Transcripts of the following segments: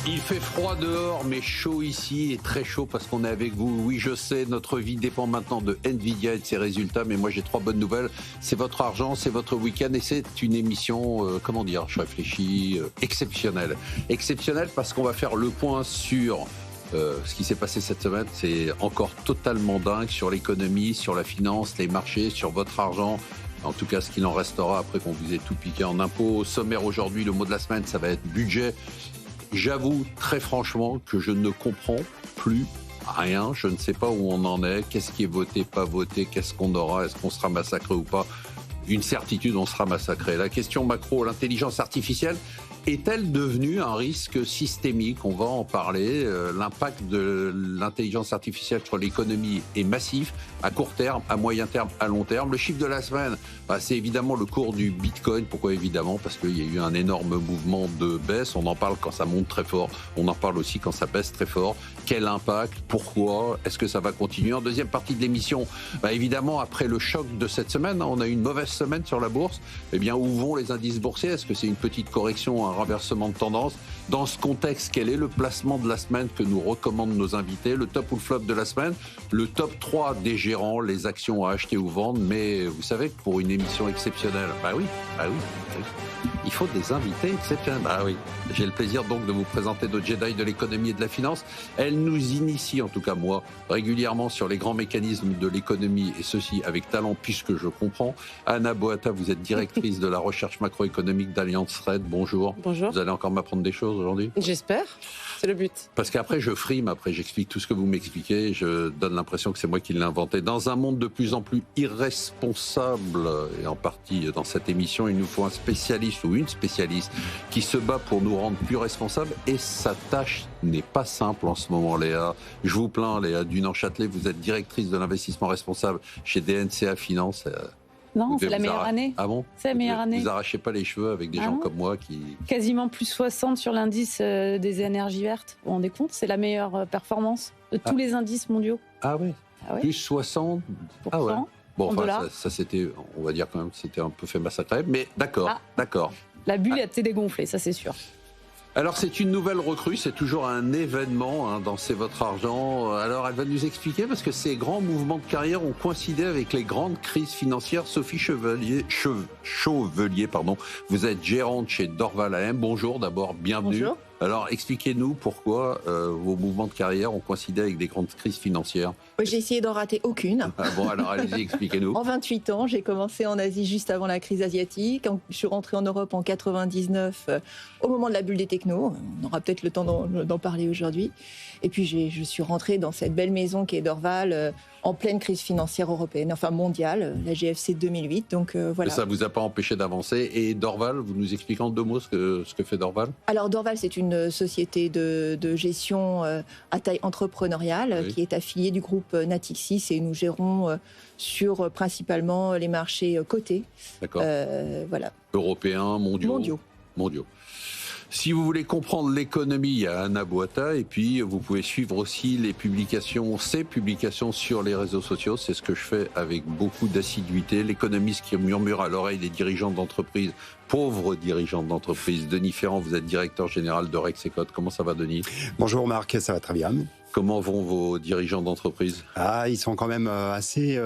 Il fait froid dehors, mais chaud ici et très chaud parce qu'on est avec vous. Oui, je sais, notre vie dépend maintenant de Nvidia et de ses résultats, mais moi j'ai 3 bonnes nouvelles. C'est votre argent, c'est votre week-end et c'est une émission, je réfléchis, exceptionnelle. Exceptionnelle parce qu'on va faire le point sur ce qui s'est passé cette semaine. C'est encore totalement dingue sur l'économie, sur la finance, les marchés, sur votre argent. En tout cas, ce qu'il en restera après qu'on vous ait tout piqué en impôts. Au sommaire aujourd'hui, le mot de la semaine, ça va être budget. J'avoue très franchement que je ne comprends plus rien. Je ne sais pas où on en est. Qu'est-ce qui est voté, pas voté? Qu'est-ce qu'on aura? Est-ce qu'on sera massacré ou pas? Une certitude, on sera massacré. La question macro, l'intelligence artificielle, est-elle devenue un risque systémique? On va en parler. L'impact de l'intelligence artificielle sur l'économie est massif, à court terme, à moyen terme, à long terme. Le chiffre de la semaine, c'est évidemment le cours du Bitcoin. Pourquoi évidemment? Parce qu'il y a eu un énorme mouvement de baisse. On en parle quand ça monte très fort. On en parle aussi quand ça baisse très fort. Quel impact? Pourquoi? Est-ce que ça va continuer? En deuxième partie de l'émission, évidemment, après le choc de cette semaine, on a eu une mauvaise semaine sur la bourse. Eh bien, où vont les indices boursiers? Est-ce que c'est une petite correction, un renversement de tendance? Dans ce contexte, quel est le placement de la semaine que nous recommandent nos invités? Le top ou le flop de la semaine? Le top 3 des gérants, les actions à acheter ou vendre. Mais vous savez que pour une émission exceptionnelle, oui. Il faut des invités exceptionnels. Oui. J'ai le plaisir donc de vous présenter notre Jedi de l'économie et de la finance. Elle nous initie, en tout cas moi, régulièrement sur les grands mécanismes de l'économie et ceci avec talent puisque je comprends. Anna Boata, vous êtes directrice de la recherche macroéconomique d'Alliance Red. Bonjour. Bonjour. Vous allez encore m'apprendre des choses aujourd'hui? J'espère. C'est le but. Parce qu'après, je frime, après j'explique tout ce que vous m'expliquez, je donne l'impression que c'est moi qui l'ai inventé. Dans un monde de plus en plus irresponsable, et en partie dans cette émission, il nous faut un spécialiste ou une spécialiste qui se bat pour nous rendre plus responsables, et sa tâche n'est pas simple en ce moment, Léa. Je vous plains, Léa Dunant-Châtelet, vous êtes directrice de l'investissement responsable chez DNCA Finance. Non, c'est la meilleure année. Ah bon? C'est la meilleure année. Vous arrachez pas les cheveux avec des gens comme moi qui... Quasiment plus 60 sur l'indice des énergies vertes. Vous vous rendez compte? C'est la meilleure performance de tous les indices mondiaux. Ah oui, Plus 60 Ah ouais. Bon, enfin, ça c'était, on va dire quand même que c'était un peu fait massacrer, mais d'accord. La bulle a été dégonflée, ça c'est sûr. Alors c'est une nouvelle recrue, c'est toujours un événement dans C'est votre argent. Alors elle va nous expliquer parce que ces grands mouvements de carrière ont coïncidé avec les grandes crises financières. Sophie Chevelier, vous êtes gérante chez Dorval AM. Bonjour d'abord, bienvenue. Bonjour. Alors expliquez-nous pourquoi vos mouvements de carrière ont coïncidé avec des grandes crises financières. J'ai essayé d'en rater aucune. Alors allez-y, expliquez-nous. En 28 ans, j'ai commencé en Asie juste avant la crise asiatique. Je suis rentrée en Europe en 99, au moment de la bulle des technos. On aura peut-être le temps d'en parler aujourd'hui. Et puis je suis rentrée dans cette belle maison qui est Dorval, en pleine crise financière européenne, enfin mondiale, la GFC 2008. Donc voilà. Ça ne vous a pas empêché d'avancer. Et Dorval, vous nous expliquez en 2 mots ce que fait Dorval? Alors Dorval, c'est une société de gestion à taille entrepreneuriale qui est affiliée du groupe Natixis, et nous gérons sur principalement les marchés cotés. D'accord. Voilà. Européens, mondiaux. Si vous voulez comprendre l'économie, il y a Anna Boata, et puis vous pouvez suivre aussi ces publications sur les réseaux sociaux. C'est ce que je fais avec beaucoup d'assiduité. L'économiste qui murmure à l'oreille des dirigeants d'entreprise, pauvres dirigeants d'entreprise. Denis Ferrand, vous êtes directeur général de Rexecode. Comment ça va, Denis? Bonjour Marc, ça va très bien. Comment vont vos dirigeants d'entreprise? Ils sont quand même assez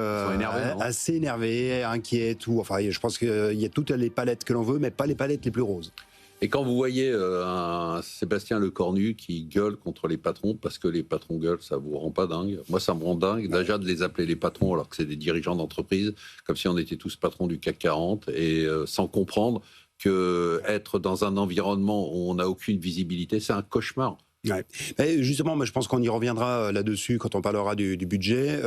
énervés, inquiets, tout. Enfin, je pense qu'il y a toutes les palettes que l'on veut, mais pas les palettes les plus roses. Et quand vous voyez un Sébastien Lecornu qui gueule contre les patrons, parce que les patrons gueulent, ça vous rend pas dingue? Moi, ça me rend dingue déjà de les appeler les patrons alors que c'est des dirigeants d'entreprise, comme si on était tous patrons du CAC 40, et sans comprendre que être dans un environnement où on n'a aucune visibilité, c'est un cauchemar. Ouais. Et justement, je pense qu'on y reviendra là-dessus quand on parlera du budget.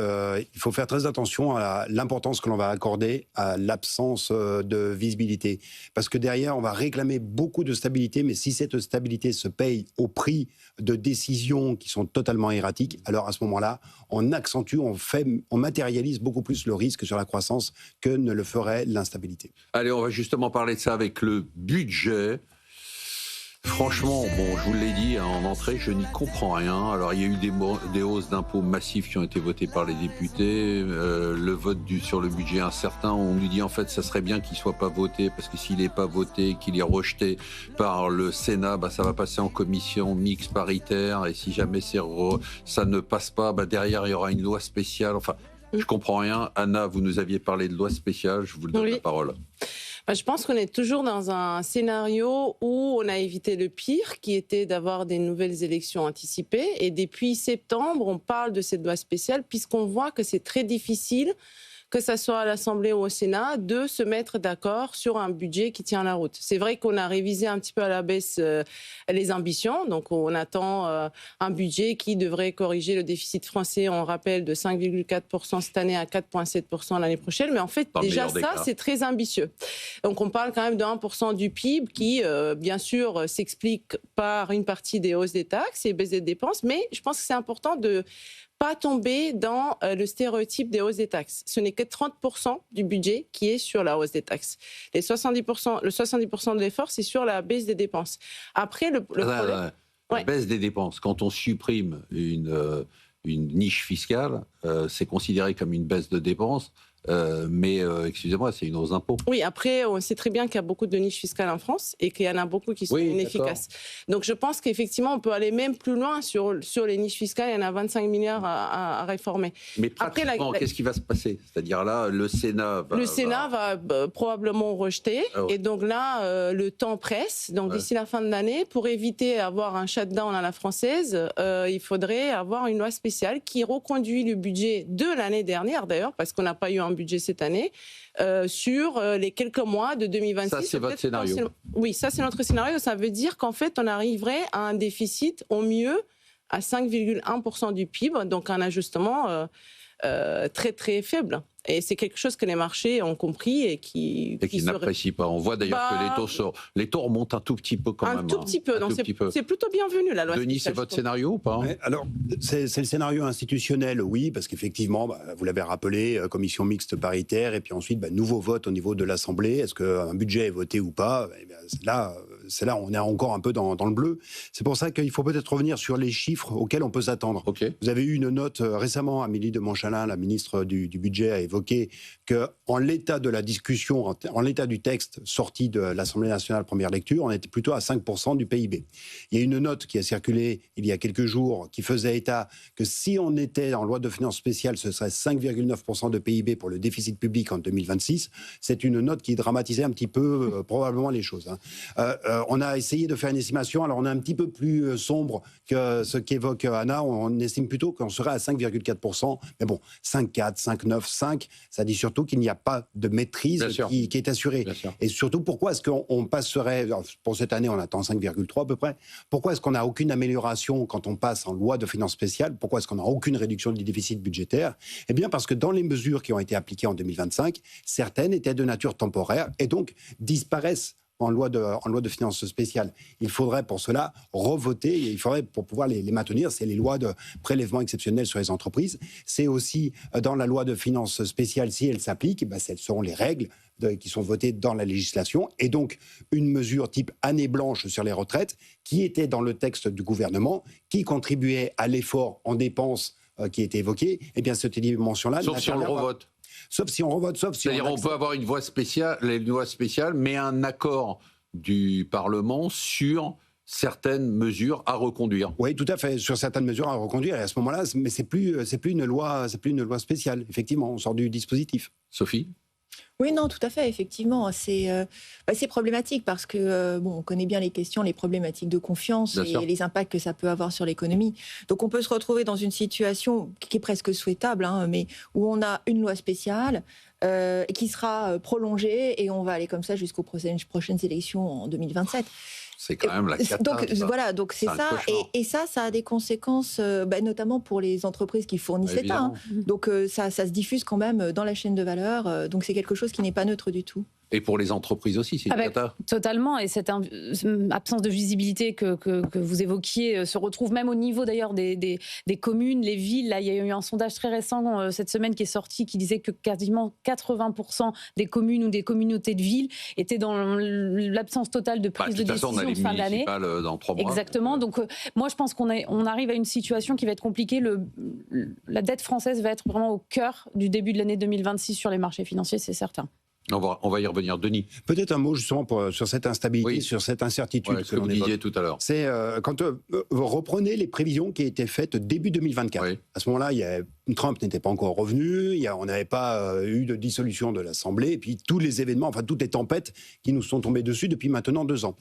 Il faut faire très attention à l'importance que l'on va accorder à l'absence de visibilité. Parce que derrière, on va réclamer beaucoup de stabilité, mais si cette stabilité se paye au prix de décisions qui sont totalement erratiques, alors à ce moment-là, on accentue, on matérialise beaucoup plus le risque sur la croissance que ne le ferait l'instabilité. Allez, on va justement parler de ça avec le budget. Franchement, bon, je vous l'ai dit en entrée, je n'y comprends rien. Alors, il y a eu des hausses d'impôts massifs qui ont été votées par les députés. Le vote sur le budget incertain, on lui dit en fait, ça serait bien qu'il soit pas voté parce que s'il n'est pas voté, qu'il est rejeté par le Sénat, bah, ça va passer en commission mixte paritaire. Et si jamais ça ne passe pas, bah, derrière il y aura une loi spéciale. Enfin, je comprends rien. Anna, vous nous aviez parlé de loi spéciale. Je vous donne la parole. Je pense qu'on est toujours dans un scénario où on a évité le pire, qui était d'avoir des nouvelles élections anticipées. Et depuis septembre, on parle de cette loi spéciale, puisqu'on voit que c'est très difficile, que ce soit à l'Assemblée ou au Sénat, de se mettre d'accord sur un budget qui tient la route. C'est vrai qu'on a révisé un petit peu à la baisse les ambitions. Donc, on attend un budget qui devrait corriger le déficit français, on rappelle, de 5,4% cette année à 4,7% l'année prochaine. Mais en fait, déjà ça, c'est très ambitieux. Donc, on parle quand même de 1% du PIB qui, bien sûr, s'explique par une partie des hausses des taxes et baisses des dépenses. Mais je pense que c'est important de pas tomber dans le stéréotype des hausses des taxes. Ce n'est que 30% du budget qui est sur la hausse des taxes. Le 70% de l'effort, c'est sur la baisse des dépenses. Après, le problème... La baisse des dépenses, quand on supprime une niche fiscale, c'est considéré comme une baisse de dépenses. Mais excusez-moi, c'est une hausse d'impôt. Oui, après, on sait très bien qu'il y a beaucoup de niches fiscales en France et qu'il y en a beaucoup qui sont inefficaces. Donc, je pense qu'effectivement, on peut aller même plus loin sur les niches fiscales. Il y en a 25 milliards à réformer. Mais pratiquement, qu'est-ce qui va se passer? C'est-à-dire là, le Sénat va probablement rejeter. Et donc là, le temps presse. Donc, d'ici la fin de l'année, pour éviter d'avoir un shutdown à la française, il faudrait avoir une loi spéciale qui reconduit le budget de l'année dernière, d'ailleurs, parce qu'on n'a pas eu un budget cette année, sur les quelques mois de 2026. Ça, c'est votre scénario. Oui, ça, c'est notre scénario. Ça veut dire qu'en fait, on arriverait à un déficit au mieux à 5,1% du PIB, donc un ajustement très, très faible. Et c'est quelque chose que les marchés ont compris et qui n'apprécient pas. On voit d'ailleurs que les taux remontent un tout petit peu quand même. Un tout petit peu. Donc c'est plutôt bienvenu, la loi. Denis, c'est votre scénario ou pas? Alors, c'est le scénario institutionnel, oui, parce qu'effectivement, vous l'avez rappelé, commission mixte paritaire, et puis ensuite, nouveau vote au niveau de l'Assemblée. Est-ce qu'un budget est voté ou pas? C'est là, on est encore un peu dans le bleu. C'est pour ça qu'il faut peut-être revenir sur les chiffres auxquels on peut s'attendre. Vous avez eu une note récemment, Amélie de Montchalin, la ministre du Budget, a évoqué qu'en l'état de la discussion, en l'état du texte sorti de l'Assemblée nationale première lecture, on était plutôt à 5% du PIB. Il y a une note qui a circulé il y a quelques jours qui faisait état que si on était en loi de finances spéciale, ce serait 5,9% de PIB pour le déficit public en 2026. C'est une note qui dramatisait un petit peu probablement les choses. On a essayé de faire une estimation, alors on est un petit peu plus sombre que ce qu'évoque Anna, on estime plutôt qu'on serait à 5,4%, mais bon, 5,4, 5,9, 5, ça dit surtout qu'il n'y a pas de maîtrise qui est assurée. Et surtout, pourquoi est-ce qu'on passerait, pour cette année, on attend 5,3 à peu près, pourquoi est-ce qu'on n'a aucune amélioration quand on passe en loi de finances spéciale? Pourquoi est-ce qu'on n'a aucune réduction du déficit budgétaire? Eh bien, parce que dans les mesures qui ont été appliquées en 2025, certaines étaient de nature temporaire et donc disparaissent en loi de finances spéciales. Il faudrait pour cela revoter, et il faudrait pour pouvoir les maintenir, c'est les lois de prélèvement exceptionnel sur les entreprises. C'est aussi dans la loi de finances spéciales, si elle s'applique, ce seront les règles qui sont votées dans la législation, et donc une mesure type année blanche sur les retraites, qui était dans le texte du gouvernement, qui contribuait à l'effort en dépenses qui était évoqué. Eh bien, cette dimension-là... Sauf si on le revote. Sauf si on revote, C'est-à-dire on peut avoir une loi spéciale, mais un accord du Parlement sur certaines mesures à reconduire. Oui, tout à fait, sur certaines mesures à reconduire. Et à ce moment-là, mais c'est plus une loi spéciale. Effectivement, on sort du dispositif. Sophie ? Oui, non, tout à fait, effectivement. C'est problématique parce que, on connaît bien les problématiques de confiance et les impacts que ça peut avoir sur l'économie. Donc, on peut se retrouver dans une situation qui est presque souhaitable, mais où on a une loi spéciale qui sera prolongée et on va aller comme ça jusqu'aux prochaines élections en 2027. C'est quand même la cata. Donc c'est ça. Et ça a des conséquences, notamment pour les entreprises qui fournissent l'État. Donc ça se diffuse quand même dans la chaîne de valeur. Donc c'est quelque chose qui n'est pas neutre du tout. Et pour les entreprises aussi, c'est une cata. Totalement. Et cette absence de visibilité que vous évoquiez se retrouve même au niveau d'ailleurs des communes, les villes. Là, il y a eu un sondage très récent cette semaine qui est sorti qui disait que quasiment 80% des communes ou des communautés de villes étaient dans l'absence totale de prise de décision de fin d'année. Dans 3 mois. Exactement. Donc moi, je pense qu'on arrive à une situation qui va être compliquée. La dette française va être vraiment au cœur du début de l'année 2026 sur les marchés financiers, c'est certain. On va y revenir, Denis. Peut-être un mot justement sur cette instabilité, sur cette incertitude que vous disiez tout à l'heure. C'est quand vous reprenez les prévisions qui étaient faites début 2024. Oui. À ce moment-là, Trump n'était pas encore revenu, on n'avait pas eu de dissolution de l'Assemblée, et puis tous les événements, enfin toutes les tempêtes qui nous sont tombées dessus depuis maintenant 2 ans.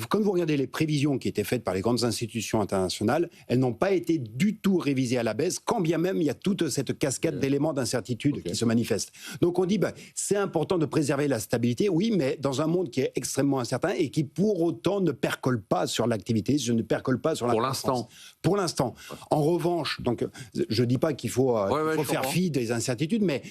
Quand vous regardez les prévisions qui étaient faites par les grandes institutions internationales, elles n'ont pas été du tout révisées à la baisse, quand bien même il y a toute cette cascade d'éléments d'incertitude qui se manifestent. Donc on dit, c'est important de préserver la stabilité, oui, mais dans un monde qui est extrêmement incertain et qui pour autant ne percole pas sur l'activité, ne percole pas sur la croissance. Pour l'instant. En revanche, donc je ne dis pas qu'il faut faire fi des incertitudes, mais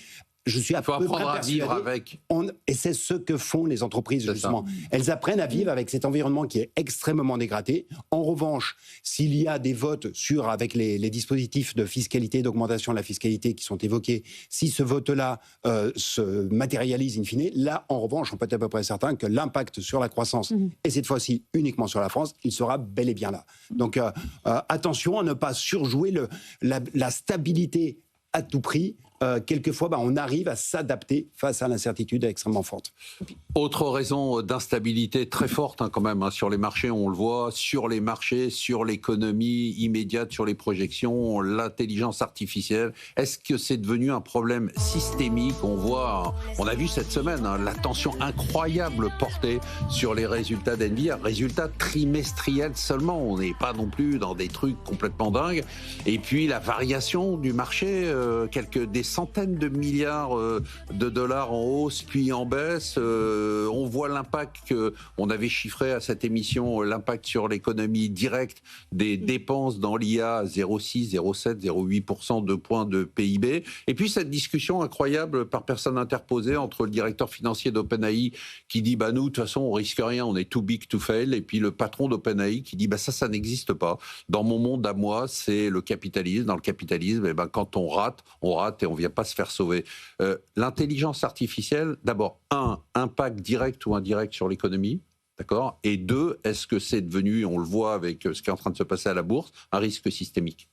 je suis à peu près persuadé, avec. Et c'est ce que font les entreprises, justement. Elles apprennent à vivre avec cet environnement qui est extrêmement dégradé. En revanche, s'il y a des votes avec les dispositifs de fiscalité, d'augmentation de la fiscalité qui sont évoqués, si ce vote-là se matérialise in fine, là, en revanche, on peut être à peu près certain que l'impact sur la croissance, et cette fois-ci uniquement sur la France, il sera bel et bien là. Donc, attention à ne pas surjouer la stabilité à tout prix. Quelquefois, on arrive à s'adapter face à l'incertitude extrêmement forte. Autre raison d'instabilité très forte quand même sur les marchés, on le voit, sur les marchés, sur l'économie immédiate, sur les projections, l'intelligence artificielle. Est-ce que c'est devenu un problème systémique ? On a vu cette semaine l'attention incroyable portée sur les résultats d'NVIDIA, résultats trimestriels seulement, on n'est pas non plus dans des trucs complètement dingues. Et puis la variation du marché, des centaines de milliards de dollars en hausse puis en baisse. On voit l'impact qu'on avait chiffré à cette émission, l'impact sur l'économie directe des dépenses dans l'IA, 0,6, 0,7, 0,8% de points de PIB. Et puis cette discussion incroyable par personne interposée entre le directeur financier d'OpenAI qui dit nous, de toute façon, on risque rien, on est too big to fail. Et puis le patron d'OpenAI qui dit ça n'existe pas. Dans mon monde à moi, c'est le capitalisme. Dans le capitalisme, quand on rate et on ne vient pas se faire sauver. L'intelligence artificielle, d'abord, impact direct ou indirect sur l'économie, d'accord ? Et 2, est-ce que c'est devenu, on le voit avec ce qui est en train de se passer à la bourse, un risque systémique ?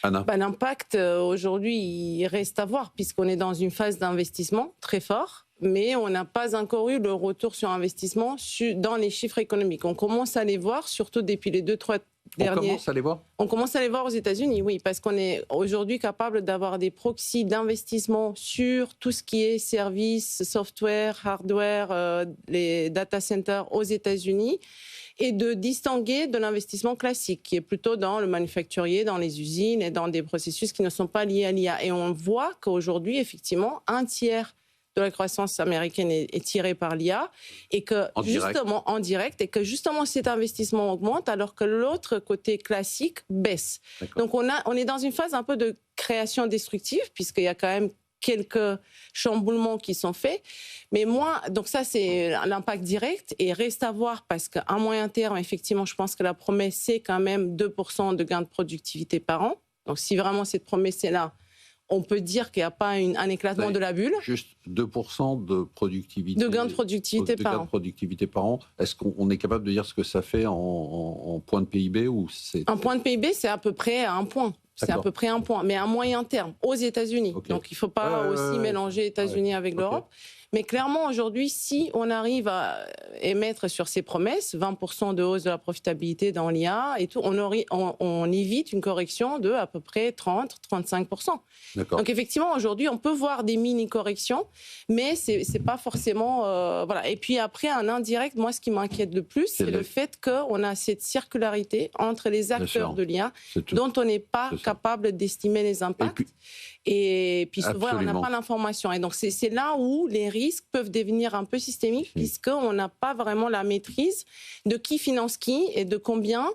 Anna ? L'impact, aujourd'hui, il reste à voir, puisqu'on est dans une phase d'investissement très fort, mais on n'a pas encore eu le retour sur investissement dans les chiffres économiques. On commence à les voir, surtout depuis les 2-3 derniers. On commence à les voir ? On commence à les voir aux États-Unis, oui, parce qu'on est aujourd'hui capable d'avoir des proxys d'investissement sur tout ce qui est services, software, hardware, les data centers aux États-Unis, et de distinguer de l'investissement classique, qui est plutôt dans le manufacturier, dans les usines et dans des processus qui ne sont pas liés à l'IA. Et on voit qu'aujourd'hui, effectivement, 1/3 de la croissance américaine est tirée par l'IA, et que en direct, et que justement cet investissement augmente alors que l'autre côté classique baisse. D'accord. Donc on est dans une phase un peu de création destructive, puisqu'il y a quand même quelques chamboulements qui sont faits. Mais donc ça, c'est l'impact direct, et reste à voir, parce qu'à moyen terme, effectivement, je pense que la promesse, c'est quand même 2% de gain de productivité par an. Donc si vraiment cette promesse est là, on peut dire qu'il n'y a pas un éclatement de la bulle. Juste 2% de productivité. De gain de productivité par an. De productivité par an. Est-ce qu'on est capable de dire ce que ça fait en points de PIB ou c'est... Un point de PIB, c'est à peu près 1 point. C'est à peu près 1 point, mais à moyen terme, aux États-Unis. Okay. Donc il ne faut pas aussi mélanger États-Unis avec l'Europe. Mais clairement, aujourd'hui, si on arrive à émettre sur ces promesses, 20% de hausse de la profitabilité dans l'IA et tout, on évite une correction de à peu près 30-35%. Donc effectivement, aujourd'hui, on peut voir des mini-corrections, mais c'est pas forcément... voilà. Et puis après, un indirect, moi, ce qui m'inquiète le plus, c'est le fait qu'on a cette circularité entre les acteurs de l'IA dont on n'est pas capable d'estimer les impacts. Et puis souvent, on n'a pas l'information. Et donc, c'est là où les risques risques peuvent devenir un peu systémiques puisqu'on n'a pas vraiment la maîtrise de qui finance qui et de combien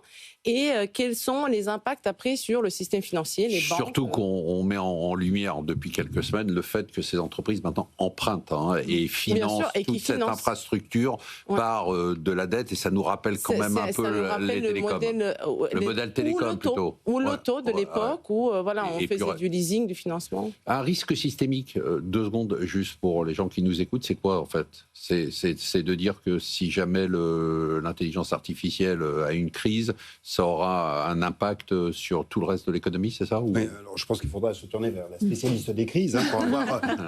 et quels sont les impacts après sur le système financier, les banques. Surtout qu'on met en lumière depuis quelques semaines le fait que ces entreprises maintenant empruntent et financent toute cette infrastructure par de la dette et ça nous rappelle quand même un peu les télécoms. Le modèle télécom plutôt. Ou l'auto de l'époque où on faisait du leasing, du financement. Un risque systémique, 2 secondes juste pour les gens qui nous écoutent, c'est quoi en fait ? C'est de dire que si jamais l'intelligence artificielle a une crise, ça aura un impact sur tout le reste de l'économie, c'est ça ? Oui, alors je pense qu'il faudra se tourner vers la spécialiste des crises pour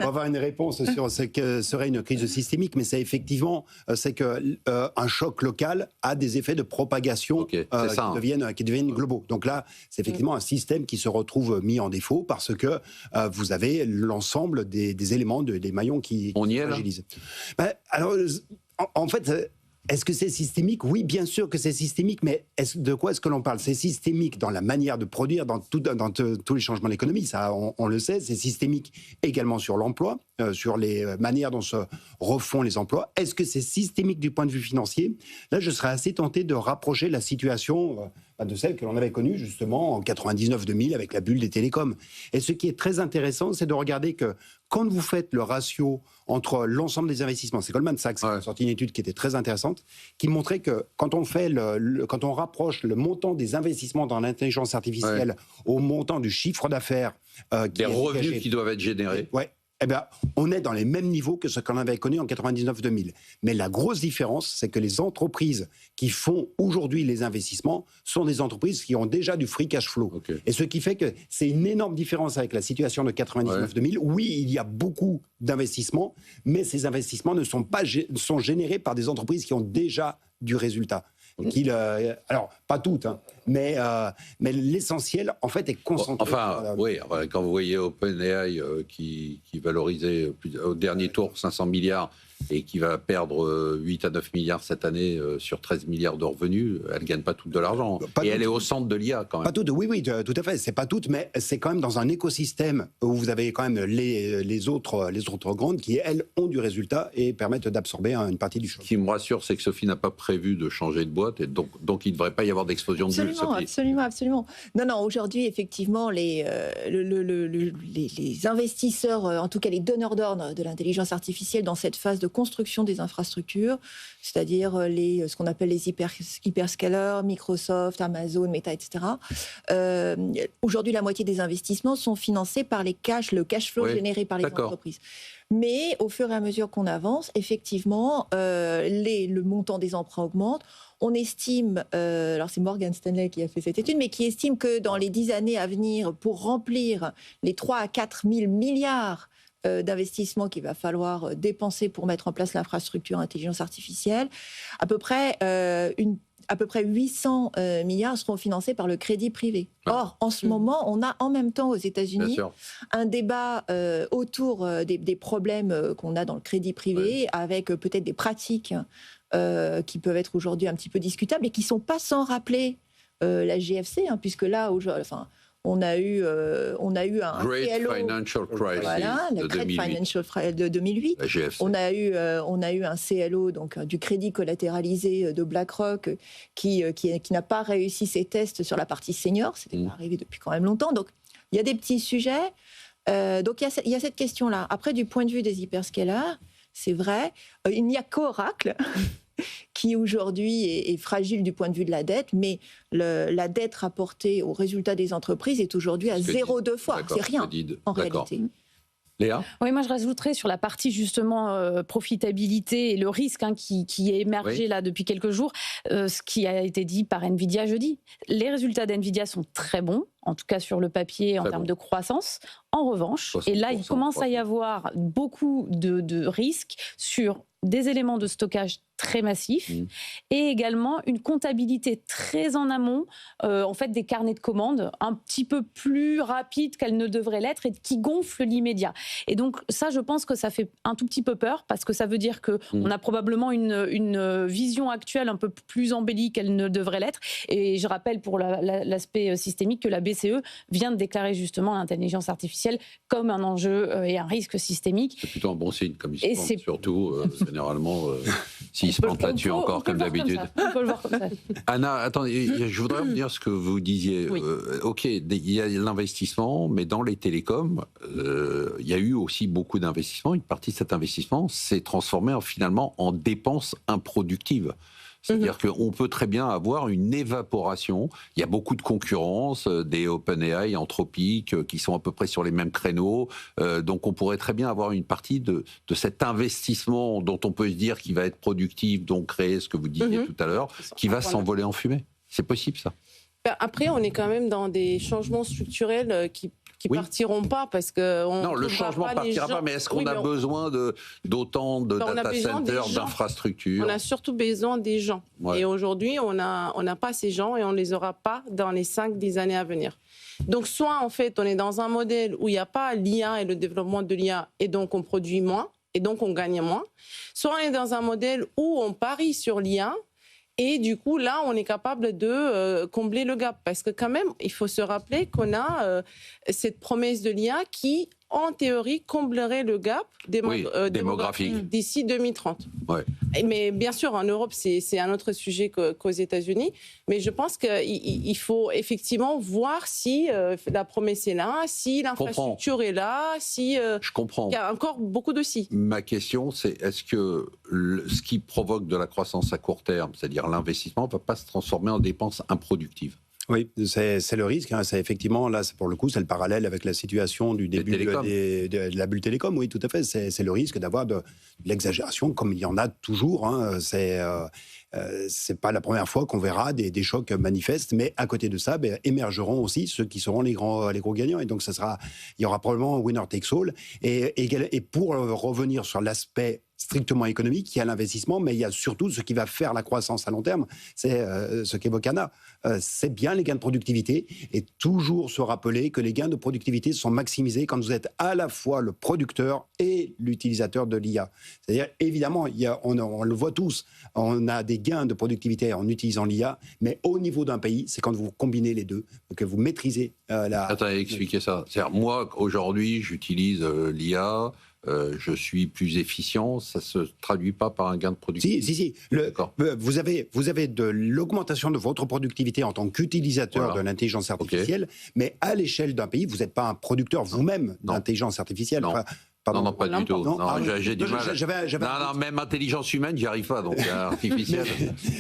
avoir une réponse sur ce que serait une crise systémique, mais c'est effectivement qu'un choc local a des effets de propagation qui deviennent globaux. Donc là, c'est effectivement un système qui se retrouve mis en défaut parce que vous avez l'ensemble des éléments, des maillons qui fragilisent. Alors, en fait... Est-ce que c'est systémique ? Oui, bien sûr que c'est systémique, mais de quoi est-ce que l'on parle ? C'est systémique dans la manière de produire, dans tous les changements de l'économie, ça on le sait. C'est systémique également sur l'emploi, sur les manières dont se refont les emplois. Est-ce que c'est systémique du point de vue financier ? Là, je serais assez tenté de rapprocher la situation de celle que l'on avait connue justement en 99-2000 avec la bulle des télécoms. Et ce qui est très intéressant, c'est de regarder que quand vous faites le ratio entre l'ensemble des investissements, c'est Goldman Sachs qui a sorti une étude qui était très intéressante, qui montrait que quand on fait quand on rapproche le montant des investissements dans l'intelligence artificielle au montant du chiffre d'affaires, des revenus qui doivent être générés. Eh bien, on est dans les mêmes niveaux que ce qu'on avait connu en 99-2000. Mais la grosse différence, c'est que les entreprises qui font aujourd'hui les investissements sont des entreprises qui ont déjà du free cash flow. Et ce qui fait que c'est une énorme différence avec la situation de 99-2000. Oui, il y a beaucoup d'investissements, mais ces investissements sont générés par des entreprises qui ont déjà du résultat. Alors, pas toutes, mais l'essentiel, en fait, est concentré. Quand vous voyez OpenAI qui valorisait au dernier tour 500 milliards et qui va perdre 8 à 9 milliards cette année sur 13 milliards de revenus, elle ne gagne pas toute de l'argent. Elle est au centre de l'IA quand même. Pas toute, oui, tout à fait. C'est pas toute, mais c'est quand même dans un écosystème où vous avez quand même les autres grandes qui, elles, ont du résultat et permettent d'absorber une partie du choc. Ce qui me rassure, c'est que Sophie n'a pas prévu de changer de boîte et donc il ne devrait pas y avoir d'explosion de bulle. Absolument. Non, aujourd'hui, effectivement, les investisseurs, en tout cas les donneurs d'ordre de l'intelligence artificielle dans cette phase de construction des infrastructures, c'est-à-dire ce qu'on appelle les hyperscalers, Microsoft, Amazon, Meta, etc. Aujourd'hui, la moitié des investissements sont financés par le cash flow généré par les entreprises. Mais au fur et à mesure qu'on avance, effectivement, le montant des emprunts augmente. On estime, alors c'est Morgan Stanley qui a fait cette étude, mais qui estime que dans les 10 années à venir, pour remplir les 3 à 4 000 milliards d'investissements qu'il va falloir dépenser pour mettre en place l'infrastructure intelligence artificielle, à peu près 800 milliards seront financés par le crédit privé. Or, en ce moment, on a en même temps aux États-Unis un débat autour des problèmes qu'on a dans le crédit privé, avec peut-être des pratiques qui peuvent être aujourd'hui un petit peu discutables et qui ne sont pas sans rappeler la GFC, puisque là, on a eu un Great CLO, Financial Crisis le Great Financial de 2008. La GFC. On a eu un CLO, donc du crédit collatéralisé de BlackRock, qui n'a pas réussi ses tests sur la partie senior. C'était pas arrivé depuis quand même longtemps. Donc il y a des petits sujets. Donc il y a cette question-là. Après, du point de vue des hyperscalers, c'est vrai, il n'y a qu'Oracle qui aujourd'hui est fragile du point de vue de la dette, mais la dette rapportée aux résultats des entreprises est aujourd'hui à 0,2 fois. C'est rien, en réalité. Léa ? Oui, moi je rajouterais sur la partie justement profitabilité et le risque qui est émergé là depuis quelques jours, ce qui a été dit par Nvidia jeudi. Les résultats d'Nvidia sont très bons, en tout cas sur le papier en termes de croissance. En revanche, et là il commence à y avoir beaucoup de risques sur des éléments de stockage très massif et également une comptabilité très en amont, en fait des carnets de commandes un petit peu plus rapides qu'elles ne devraient l'être et qui gonflent l'immédiat. Et donc ça, je pense que ça fait un tout petit peu peur parce que ça veut dire qu'on a probablement une vision actuelle un peu plus embellie qu'elle ne devrait l'être. Et je rappelle pour l'aspect systémique que la BCE vient de déclarer justement l'intelligence artificielle comme un enjeu et un risque systémique. C'est plutôt un bon signe, comme ils se plantent, surtout généralement, s'ils se plantent là-dessus encore comme d'habitude. On peut le voir comme ça. Anna, attendez, je voudrais revenir à ce que vous disiez. Oui. Ok, il y a l'investissement, mais dans les télécoms, il y a eu aussi beaucoup d'investissements. Une partie de cet investissement s'est transformée finalement en dépenses improductives. C'est-à-dire qu'on peut très bien avoir une évaporation. Il y a beaucoup de concurrence, des OpenAI, Anthropic, qui sont à peu près sur les mêmes créneaux. Donc on pourrait très bien avoir une partie de cet investissement dont on peut se dire qu'il va être productif, donc créer ce que vous disiez tout à l'heure, qui va s'envoler en fumée. C'est possible, ça? Après, on est quand même dans des changements structurels qui partiront pas parce que non, le changement partira pas. Mais est-ce qu'on a besoin d'autant de data centers, d'infrastructures? On a surtout besoin des gens. Ouais. Et aujourd'hui, on n'a pas ces gens et on les aura pas dans les 5-10 années à venir. Donc, soit en fait, on est dans un modèle où il n'y a pas l'IA et le développement de l'IA et donc on produit moins et donc on gagne moins. Soit on est dans un modèle où on parie sur l'IA. Et du coup, là, on est capable de combler le gap. Parce que quand même, il faut se rappeler qu'on a cette promesse de l'IA qui, en théorie, comblerait le gap démographique d'ici 2030. Ouais. Mais bien sûr, en Europe, c'est un autre sujet qu'aux États-Unis. Mais je pense qu'il faut effectivement voir si la promesse est là, si l'infrastructure est là, si... Je comprends. Il y a encore beaucoup de si. Ma question, c'est est-ce que ce qui provoque de la croissance à court terme, c'est-à-dire l'investissement, ne va pas se transformer en dépenses improductives? Oui, c'est le risque. Hein. C'est effectivement, là, pour le coup, c'est le parallèle avec la situation du début de la bulle télécom. Oui, tout à fait. C'est le risque d'avoir de l'exagération, comme il y en a toujours. Hein. C'est pas la première fois qu'on verra des chocs manifestes, mais à côté de ça, émergeront aussi ceux qui seront les gros gagnants. Et donc, il y aura probablement un winner takes all. Et pour revenir sur l'aspect strictement économique, il y a l'investissement, mais il y a surtout ce qui va faire la croissance à long terme, c'est ce qu'évoque Anna. C'est bien les gains de productivité, et toujours se rappeler que les gains de productivité sont maximisés quand vous êtes à la fois le producteur et l'utilisateur de l'IA. C'est-à-dire, évidemment, on le voit tous, on a des gains de productivité en utilisant l'IA, mais au niveau d'un pays, c'est quand vous combinez les deux, que vous maîtrisez la... Attendez, expliquez ça. C'est-à-dire, moi, aujourd'hui, j'utilise l'IA, je suis plus efficient, ça ne se traduit pas par un gain de productivité? Si. Vous avez de l'augmentation de votre productivité en tant qu'utilisateur de l'intelligence artificielle, mais à l'échelle d'un pays, vous n'êtes pas un producteur vous-même d'intelligence artificielle. Non. Non, pas du tout. J'ai du mal. Non, même intelligence humaine, j'y arrive pas, donc artificielle.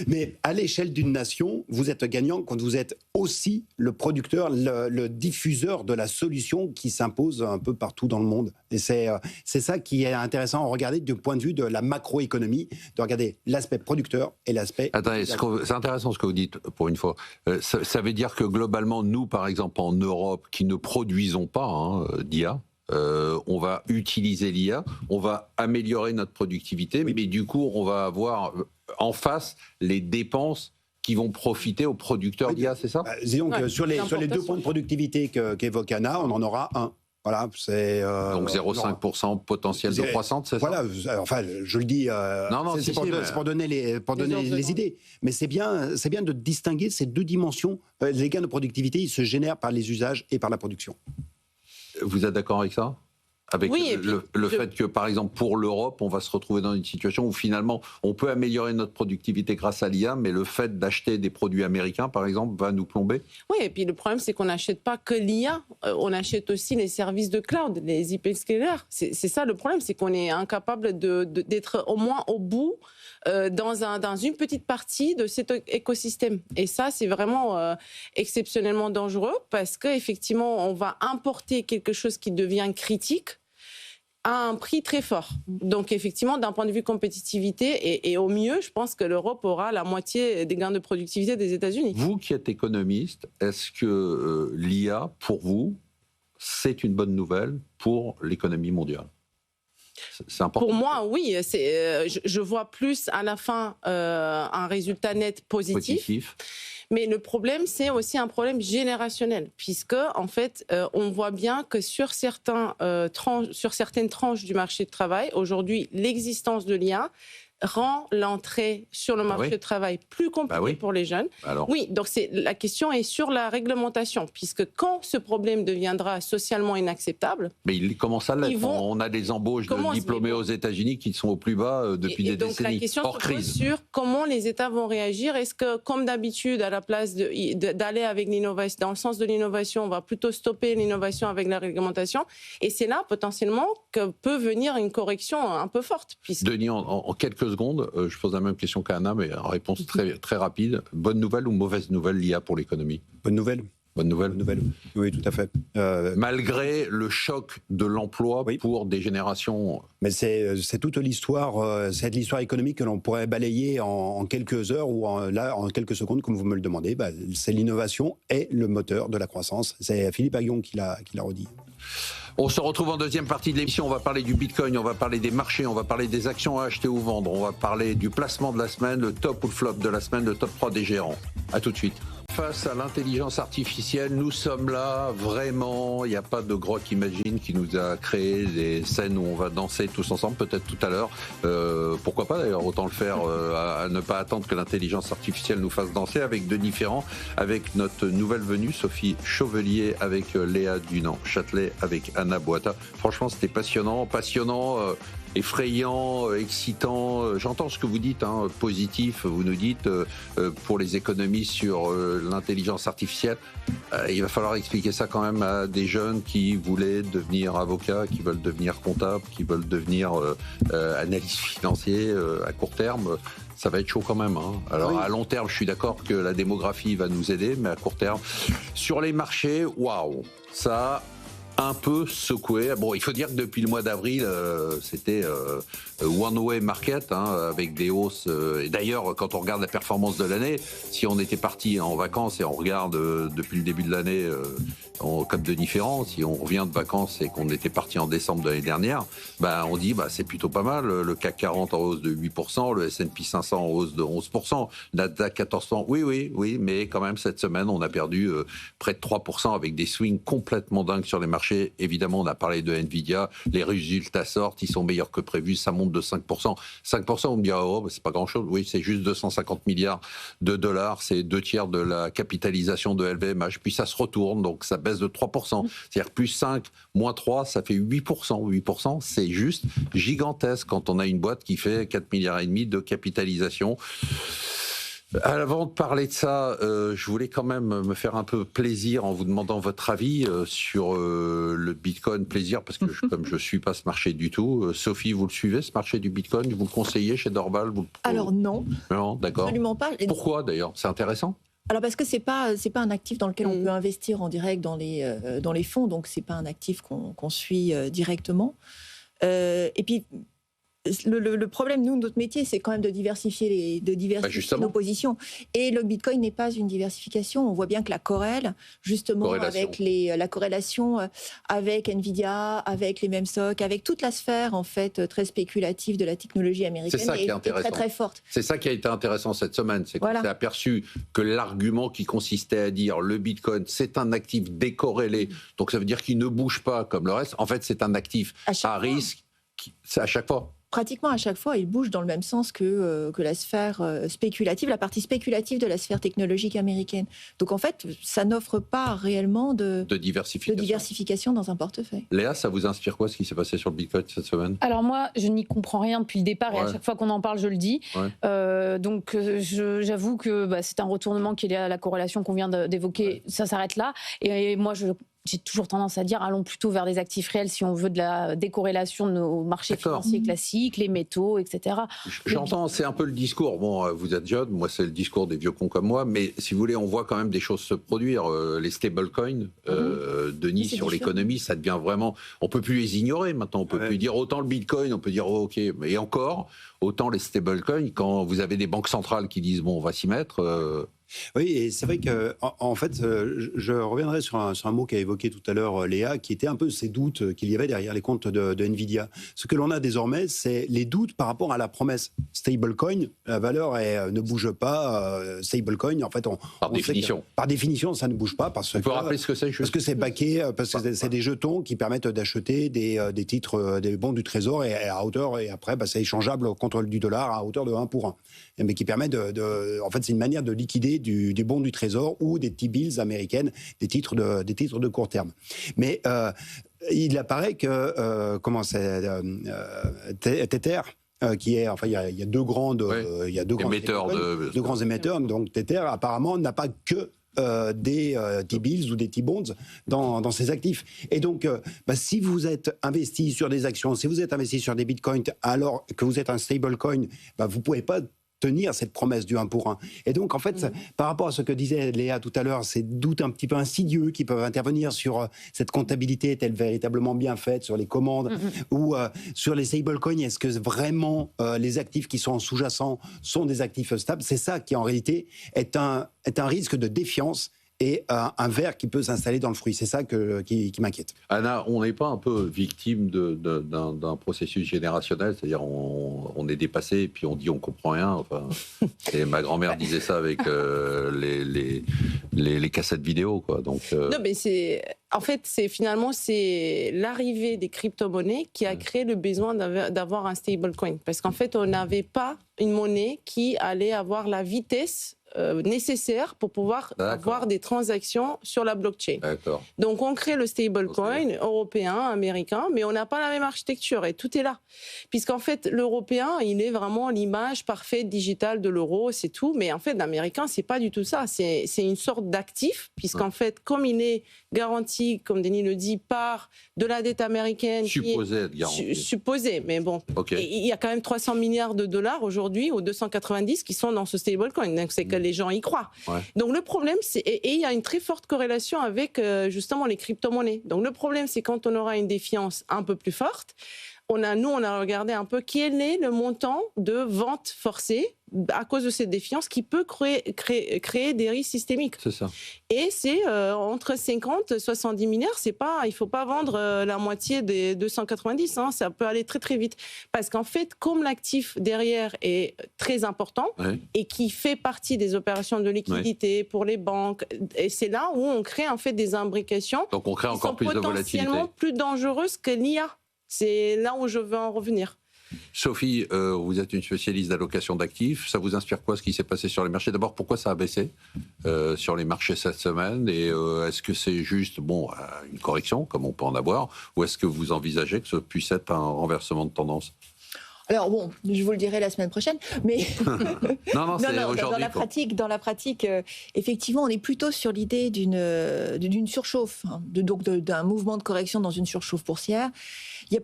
Mais à l'échelle d'une nation, vous êtes gagnant quand vous êtes aussi le producteur, le diffuseur de la solution qui s'impose un peu partout dans le monde. Et c'est ça qui est intéressant à regarder du point de vue de la macroéconomie, de regarder l'aspect producteur et l'aspect... Attendez, c'est intéressant ce que vous dites, pour une fois. Ça veut dire que globalement, nous, par exemple, en Europe, qui ne produisons pas d'IA, on va utiliser l'IA, on va améliorer notre productivité, mais du coup, on va avoir en face les dépenses qui vont profiter aux producteurs d'IA, c'est ça? Disons que sur les 2 points de productivité qu'évoque Anna, on en aura un. Voilà, c'est... Donc 0,5% potentiel de croissance, c'est ça? Voilà, enfin, je le dis, c'est pour donner les idées. Mais c'est bien de distinguer ces 2 dimensions. Les gains de productivité, ils se génèrent par les usages et par la production. Vous êtes d'accord avec ça? Avec le fait que, par exemple, pour l'Europe, on va se retrouver dans une situation où finalement, on peut améliorer notre productivité grâce à l'IA, mais le fait d'acheter des produits américains, par exemple, va nous plomber? Oui, et puis le problème, c'est qu'on n'achète pas que l'IA, on achète aussi les services de cloud, les hyperscalers. C'est ça le problème, c'est qu'on est incapable d'être au moins au bout dans une petite partie de cet écosystème. Et ça, c'est vraiment exceptionnellement dangereux parce qu'effectivement, on va importer quelque chose qui devient critique à un prix très fort. Donc effectivement, d'un point de vue compétitivité, et au mieux, je pense que l'Europe aura la moitié des gains de productivité des États-Unis. Vous qui êtes économiste, est-ce que l'IA, pour vous, c'est une bonne nouvelle pour l'économie mondiale? C'est important. Pour moi, oui. Je vois plus à la fin un résultat net positif. Mais le problème, c'est aussi un problème générationnel, puisque en fait, on voit bien que sur certaines tranches du marché de travail, aujourd'hui, l'existence de l'IA rend l'entrée sur le marché de travail plus compliquée pour les jeunes. Oui, donc la question est sur la réglementation, puisque quand ce problème deviendra socialement inacceptable... Mais il commence à l'être. On a des embauches de diplômés aux États-Unis qui sont au plus bas depuis des décennies, donc la question hors crise. Sur comment les États vont réagir. Est-ce que, comme d'habitude, à la place d'aller avec l'innovation, dans le sens de l'innovation, on va plutôt stopper l'innovation avec la réglementation? Et c'est là, potentiellement, que peut venir une correction un peu forte. Denis, en quelques secondes, je pose la même question qu'Anna, mais en réponse très, très rapide. Bonne nouvelle ou mauvaise nouvelle l'IA pour l'économie? Bonne nouvelle. Bonne nouvelle. Oui, tout à fait. Malgré le choc de l'emploi pour des générations... Mais c'est toute l'histoire, c'est l'histoire économique que l'on pourrait balayer en quelques heures ou en quelques secondes, comme vous me le demandez. C'est l'innovation et le moteur de la croissance. C'est Philippe Aghion qui l'a redit. On se retrouve en deuxième partie de l'émission. On va parler du Bitcoin, on va parler des marchés, on va parler des actions à acheter ou vendre. On va parler du placement de la semaine, le top ou le flop de la semaine, le top 3 des gérants. À tout de suite. Face à l'intelligence artificielle, nous sommes là, vraiment. Il n'y a pas de Grok Imagine qui nous a créé des scènes où on va danser tous ensemble, peut-être tout à l'heure. Pourquoi pas d'ailleurs, autant le faire, à ne pas attendre que l'intelligence artificielle nous fasse danser, avec Denis Ferrand, avec notre nouvelle venue, Sophie Chauvelier, avec Léa Dunant-Châtelet, avec Anna Boita. Franchement, c'était passionnant, effrayant, excitant. J'entends ce que vous dites, positif. Vous nous dites pour les économies sur l'intelligence artificielle. Il va falloir expliquer ça quand même à des jeunes qui voulaient devenir avocats, qui veulent devenir comptables, qui veulent devenir analystes financiers à court terme. Ça va être chaud quand même. Alors à long terme, je suis d'accord que la démographie va nous aider, mais à court terme, sur les marchés, waouh, ça un peu secoué. Bon, il faut dire que depuis le mois d'avril, c'était one-way market, avec des hausses. Et d'ailleurs, quand on regarde la performance de l'année, si on était parti en vacances et on regarde depuis le début de l'année, comme Denis Ferrand, si on revient de vacances et qu'on était parti en décembre de l'année dernière, on dit c'est plutôt pas mal. Le CAC 40 en hausse de 8%, le S&P 500 en hausse de 11%, Nasdaq 14%. Oui, mais quand même, cette semaine, on a perdu près de 3% avec des swings complètement dingues sur les marchés. Évidemment, on a parlé de Nvidia, les résultats sortent, ils sont meilleurs que prévu, ça monte de 5%. 5%, on me dira, c'est pas grand-chose. Oui, c'est juste 250 milliards de dollars, c'est 2/3 de la capitalisation de LVMH, puis ça se retourne, donc ça baisse de 3%. C'est-à-dire plus 5, moins 3, ça fait 8%. 8%, c'est juste gigantesque quand on a une boîte qui fait 4,5 milliards de capitalisation. Avant de parler de ça, je voulais quand même me faire un peu plaisir en vous demandant votre avis sur le Bitcoin. Plaisir, parce que comme je ne suis pas ce marché du tout. Sophie, vous le suivez, ce marché du Bitcoin? Vous le conseillez chez Dorval? Alors non. Non, d'accord. Absolument pas. Pourquoi d'ailleurs? C'est intéressant? Alors parce que c'est pas un actif dans lequel on peut investir en direct dans les fonds, donc c'est pas un actif qu'on suit directement. Et puis le problème, nous, notre métier, c'est quand même de diversifier nos positions. Et le Bitcoin n'est pas une diversification. On voit bien que la avec la corrélation avec Nvidia, avec les mêmes stocks, avec toute la sphère en fait très spéculative de la technologie américaine, c'est ça qui est intéressant. Très très forte. C'est ça qui a été intéressant cette semaine, c'est qu'on s'est aperçu que l'argument qui consistait à dire le Bitcoin, c'est un actif décorrélé, donc ça veut dire qu'il ne bouge pas comme le reste. En fait, c'est un actif à risque. C'est à chaque fois. Pratiquement à chaque fois, il bouge dans le même sens que la sphère spéculative, la partie spéculative de la sphère technologique américaine. Donc en fait, ça n'offre pas réellement de diversification dans un portefeuille. Léa, ça vous inspire quoi ce qui s'est passé sur le Bitcoin cette semaine? Alors moi, je n'y comprends rien depuis le départ et à chaque fois qu'on en parle, je le dis. Donc j'avoue que c'est un retournement qui est lié à la corrélation qu'on vient d'évoquer. Ça s'arrête là. Et moi, j'ai toujours tendance à dire allons plutôt vers des actifs réels si on veut de la décorrélation de nos marchés financiers classiques, les métaux, etc. J'entends, c'est un peu le discours. Bon, vous êtes jeune, moi c'est le discours des vieux cons comme moi, mais si vous voulez, on voit quand même des choses se produire. Les stablecoins, Denis, sur l'économie, ça devient vraiment... On ne peut plus les ignorer maintenant, on ne peut plus dire autant le Bitcoin, on peut dire ok, mais encore, autant les stablecoins, quand vous avez des banques centrales qui disent bon, on va s'y mettre... Oui, et c'est vrai que en fait, je reviendrai sur un mot qu'a évoqué tout à l'heure Léa, qui était un peu ces doutes qu'il y avait derrière les comptes de Nvidia. Ce que l'on a désormais, c'est les doutes par rapport à la promesse stablecoin. La valeur ne bouge pas. Stablecoin, en fait, Par définition. Par définition, ça ne bouge pas parce Il faut rappeler ce que c'est. Parce que c'est backé, parce que c'est des jetons qui permettent d'acheter des titres, des bons du Trésor et à hauteur, et après, c'est échangeable contre du dollar à hauteur de 1 pour 1. Mais qui permet en fait, c'est une manière de liquider du bon du Trésor ou des T-bills américaines, des titres de court terme. Mais il apparaît que Tether, qui est, enfin, il y a deux grands émetteurs, donc Tether apparemment n'a pas que des T-bills ou des T-bonds dans ses actifs. Et donc, si vous êtes investi sur des actions, si vous êtes investi sur des bitcoins, alors que vous êtes un stablecoin, vous ne pouvez pas tenir cette promesse du 1 pour 1. Et donc, en fait, par rapport à ce que disait Léa tout à l'heure, ces doutes un petit peu insidieux qui peuvent intervenir sur cette comptabilité est-elle véritablement bien faite, sur les commandes ou sur les stablecoins, est-ce que vraiment les actifs qui sont sous-jacents sont des actifs stables? C'est ça qui, en réalité, est un risque de défiance et un verre qui peut s'installer dans le fruit. C'est ça qui m'inquiète. Anna, on n'est pas un peu victime d'un processus générationnel, c'est-à-dire on est dépassé et puis on dit on comprend rien. Enfin, et ma grand-mère disait ça avec les cassettes vidéo, quoi. Donc, Non, mais en fait, c'est l'arrivée des crypto-monnaies qui a créé le besoin d'avoir un stablecoin. Parce qu'en fait, on n'avait pas une monnaie qui allait avoir la vitesse nécessaire pour pouvoir avoir des transactions sur la blockchain. D'accord. Donc on crée le stablecoin européen, américain, mais on n'a pas la même architecture et tout est là. Puisqu'en fait l'européen, il est vraiment l'image parfaite digitale de l'euro, c'est tout, mais en fait l'américain, c'est pas du tout ça, c'est une sorte d'actif, puisqu'en fait comme il est garanti, comme Denis le dit, par de la dette américaine supposé être garanti. Supposé, mais bon, il y a quand même 300 milliards de dollars aujourd'hui, ou 290 qui sont dans ce stablecoin, donc c'est que les gens y croient. Ouais. Donc le problème, et il y a une très forte corrélation avec justement les crypto-monnaies. Donc le problème, c'est quand on aura une défiance un peu plus forte, on a regardé un peu quel est le montant de vente forcée à cause de cette défiance qui peut créer des risques systémiques. C'est ça. Et c'est entre 50 et 70 milliards, il ne faut pas vendre la moitié des 290, ça peut aller très très vite. Parce qu'en fait, comme l'actif derrière est très important et qui fait partie des opérations de liquidité pour les banques, et c'est là où on crée en fait des imbrications. Donc on crée encore plus de volatilité. Potentiellement plus dangereuses que l'IA. C'est là où je veux en revenir. Sophie, vous êtes une spécialiste d'allocation d'actifs. Ça vous inspire quoi ce qui s'est passé sur les marchés? D'abord, pourquoi ça a baissé sur les marchés cette semaine? Et est-ce que c'est juste une correction, comme on peut en avoir, ou est-ce que vous envisagez que ce puisse être un renversement de tendance? Alors bon, je vous le dirai la semaine prochaine, mais non, c'est aujourd'hui. Dans la pratique, effectivement, on est plutôt sur l'idée d'une surchauffe, donc d'un mouvement de correction dans une surchauffe boursière. Il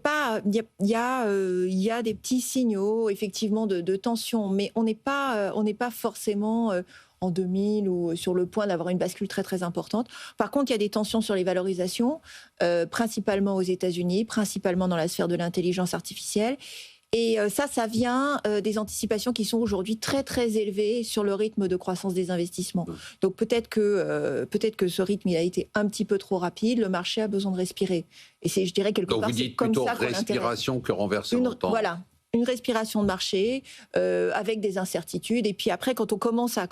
y a des petits signaux effectivement de tension, mais on n'est pas forcément en 2000 ou sur le point d'avoir une bascule très très importante. Par contre, il y a des tensions sur les valorisations, principalement aux États-Unis, principalement dans la sphère de l'intelligence artificielle. Et ça vient des anticipations qui sont aujourd'hui très très élevées sur le rythme de croissance des investissements. Donc peut-être que ce rythme il a été un petit peu trop rapide. Le marché a besoin de respirer. Et je dirais quelque part c'est comme ça qu'on l'intéresse. Donc vous dites plutôt respiration que renversement de temps. Voilà. Une respiration de marché avec des incertitudes, et puis après quand on commence à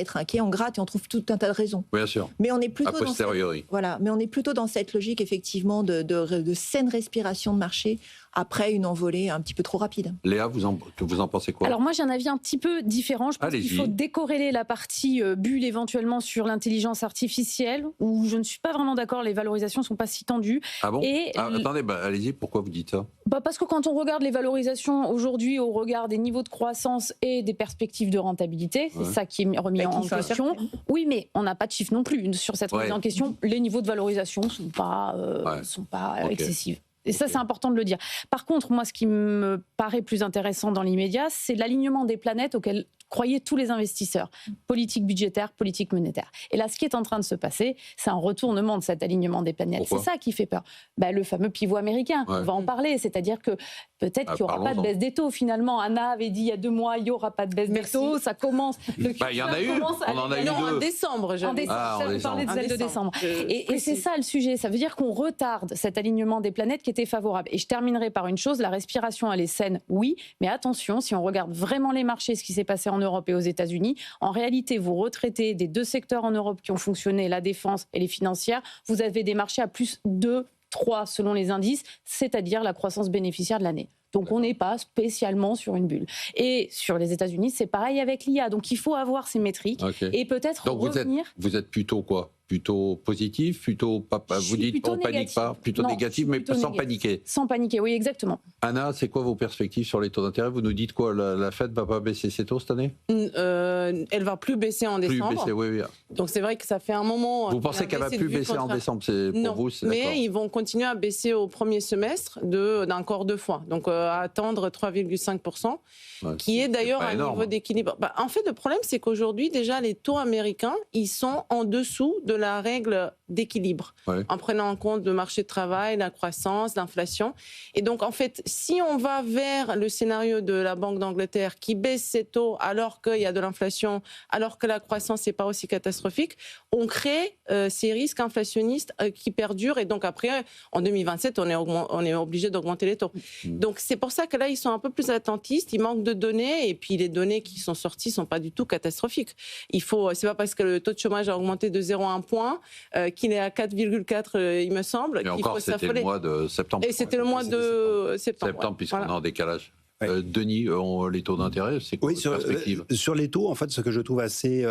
être inquiet, on gratte et on trouve tout un tas de raisons. Bien sûr. Mais on est plutôt a posteriori. mais on est plutôt dans cette logique effectivement de saine respiration de marché après une envolée un petit peu trop rapide. Léa, vous en pensez quoi? Alors moi j'ai un avis un petit peu différent. Je pense qu'il faut décorréler la partie bulle éventuellement sur l'intelligence artificielle, où je ne suis pas vraiment d'accord, les valorisations ne sont pas si tendues. Ah bon? Attendez, allez-y, pourquoi vous dites ça? Parce que quand on regarde les valorisations aujourd'hui au regard des niveaux de croissance et des perspectives de rentabilité, c'est ça qui est remis en question. Oui, mais on n'a pas de chiffres non plus sur cette remise en question. Les niveaux de valorisation ne sont pas excessifs. Et ça, c'est important de le dire. Par contre, moi, ce qui me paraît plus intéressant dans l'immédiat, c'est l'alignement des planètes croyaient tous les investisseurs. Politique budgétaire, politique monétaire. Et là, ce qui est en train de se passer, c'est un retournement de cet alignement des planètes. Pourquoi ? C'est ça qui fait peur. Le fameux pivot américain, on va en parler. C'est-à-dire que peut-être qu'il n'y aura pas de baisse des taux. Finalement, Anna avait dit il y a 2 mois, il n'y aura pas de baisse des taux. Ça commence. Il y en a eu. On en a eu 2. En décembre, en décembre. On parlait de celle de décembre. Et c'est ça le sujet. Ça veut dire qu'on retarde cet alignement des planètes qui était favorable. Et je terminerai par une chose, la respiration, elle est saine, oui, mais attention, si on regarde vraiment les marchés, ce qui s'est passé en Europe et aux États-Unis, en réalité, vous retraitez des 2 secteurs en Europe qui ont fonctionné, la défense et les financières, vous avez des marchés à plus 2, 3 selon les indices, c'est-à-dire la croissance bénéficiaire de l'année. Donc on n'est pas spécialement sur une bulle. Et sur les États-Unis, c'est pareil avec l'IA. Donc il faut avoir ces métriques et peut-être donc revenir. Vous êtes plutôt quoi ? Plutôt positif, plutôt pas, vous dites on panique pas, plutôt négatif, mais sans paniquer. Sans paniquer, oui, exactement. Anna, c'est quoi vos perspectives sur les taux d'intérêt ? Vous nous dites quoi ? La Fed va pas baisser ses taux cette année ? Elle va plus baisser en décembre. Plus baisser, oui. Donc c'est vrai que ça fait un moment. Vous pensez qu'elle va plus baisser en décembre ? Non, pour vous, c'est mais d'accord. ils vont continuer à baisser au premier semestre d'un quart de fois. Donc à attendre 3,5%, qui est d'ailleurs un niveau d'équilibre. En fait, le problème, c'est qu'aujourd'hui, déjà, les taux américains, ils sont en dessous de la règle d'équilibre, en prenant en compte le marché de travail, la croissance, l'inflation. Et donc, en fait, si on va vers le scénario de la Banque d'Angleterre qui baisse ses taux alors qu'il y a de l'inflation, alors que la croissance n'est pas aussi catastrophique, on crée ces risques inflationnistes qui perdurent. Et donc, après, en 2027, on est obligé d'augmenter les taux. Donc, c'est pour ça que là, ils sont un peu plus attentistes. Il manque de données. Et puis, les données qui sont sorties ne sont pas du tout catastrophiques. C'est pas parce que le taux de chômage a augmenté de 0,1 point qu'il est à 4,4, il me semble. Mais encore, c'était le mois de septembre. Et c'était le mois de septembre. Puisqu'on est en décalage. Denis, les taux d'intérêt, c'est quoi votre perspective ? Sur les taux, en fait, ce que je trouve assez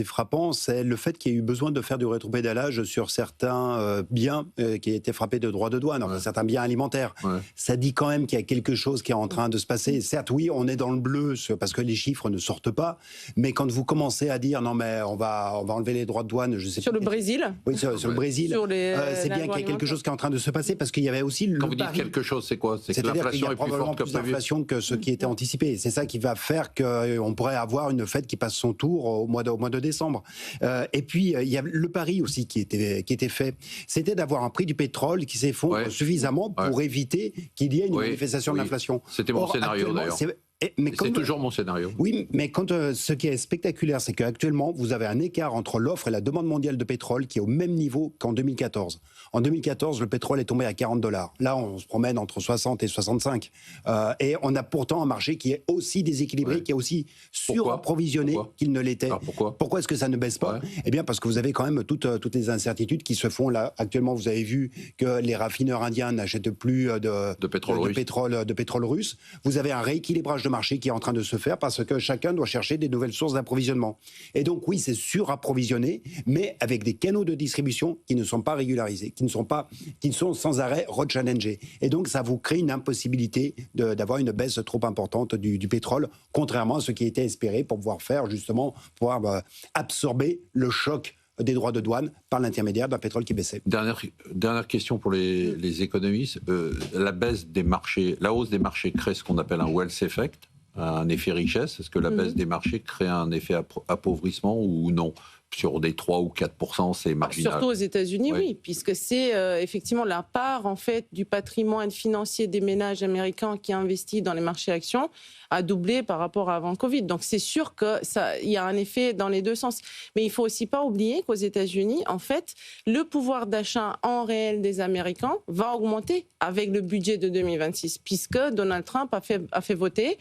frappant, c'est le fait qu'il y ait eu besoin de faire du rétropédalage sur certains biens qui étaient frappés de droits de douane, certains biens alimentaires. Ça dit quand même qu'il y a quelque chose qui est en train de se passer. Certes, oui, on est dans le bleu parce que les chiffres ne sortent pas, mais quand vous commencez à dire non, mais on va enlever les droits de douane, je sais sur pas. Le Brésil. Oui, sur le Brésil. C'est bien qu'il y a quelque chose qui est en train de se passer parce qu'il y avait aussi le. Quand vous dites quelque chose, c'est quoi ? C'est que l'inflation est plus forte que prévu. Que ce qui était anticipé. C'est ça qui va faire qu'on pourrait avoir une Fed qui passe son tour au mois de décembre. Et puis, il y a le pari aussi qui était fait. C'était d'avoir un prix du pétrole qui s'effondre suffisamment pour éviter qu'il y ait une manifestation de l'inflation. C'était mon scénario d'ailleurs. C'est toujours mon scénario. Oui, mais ce qui est spectaculaire, c'est qu'actuellement, vous avez un écart entre l'offre et la demande mondiale de pétrole qui est au même niveau qu'en 2014. En 2014, le pétrole est tombé à $40. Là, on se promène entre 60 et 65. Et on a pourtant un marché qui est aussi déséquilibré, qui est aussi surapprovisionné qu'il ne l'était. Pourquoi est-ce que ça ne baisse pas ? Eh bien, parce que vous avez quand même toutes les incertitudes qui se font là. Actuellement, vous avez vu que les raffineurs indiens n'achètent plus de pétrole russe. Vous avez un rééquilibrage de marché qui est en train de se faire parce que chacun doit chercher des nouvelles sources d'approvisionnement. Et donc oui, c'est surapprovisionné, mais avec des canaux de distribution qui ne sont pas régularisés, qui sont sans arrêt rechallengés. Et donc ça vous crée une impossibilité d'avoir une baisse trop importante du pétrole, contrairement à ce qui était espéré pour pouvoir absorber le choc des droits de douane par l'intermédiaire d'un pétrole qui baissait. Dernière question pour les économistes. La hausse des marchés crée ce qu'on appelle un wealth effect, un effet richesse. Est-ce que la baisse des marchés crée un effet appauvrissement ou non ? Sur des 3 ou 4%, c'est marginal. Surtout aux États-Unis, oui, puisque c'est effectivement la part en fait du patrimoine financier des ménages américains qui investit dans les marchés actions a doublé par rapport à avant le Covid. Donc c'est sûr qu'il y a un effet dans les deux sens. Mais il faut aussi pas oublier qu'aux États-Unis, en fait, le pouvoir d'achat en réel des Américains va augmenter avec le budget de 2026, puisque Donald Trump a fait voter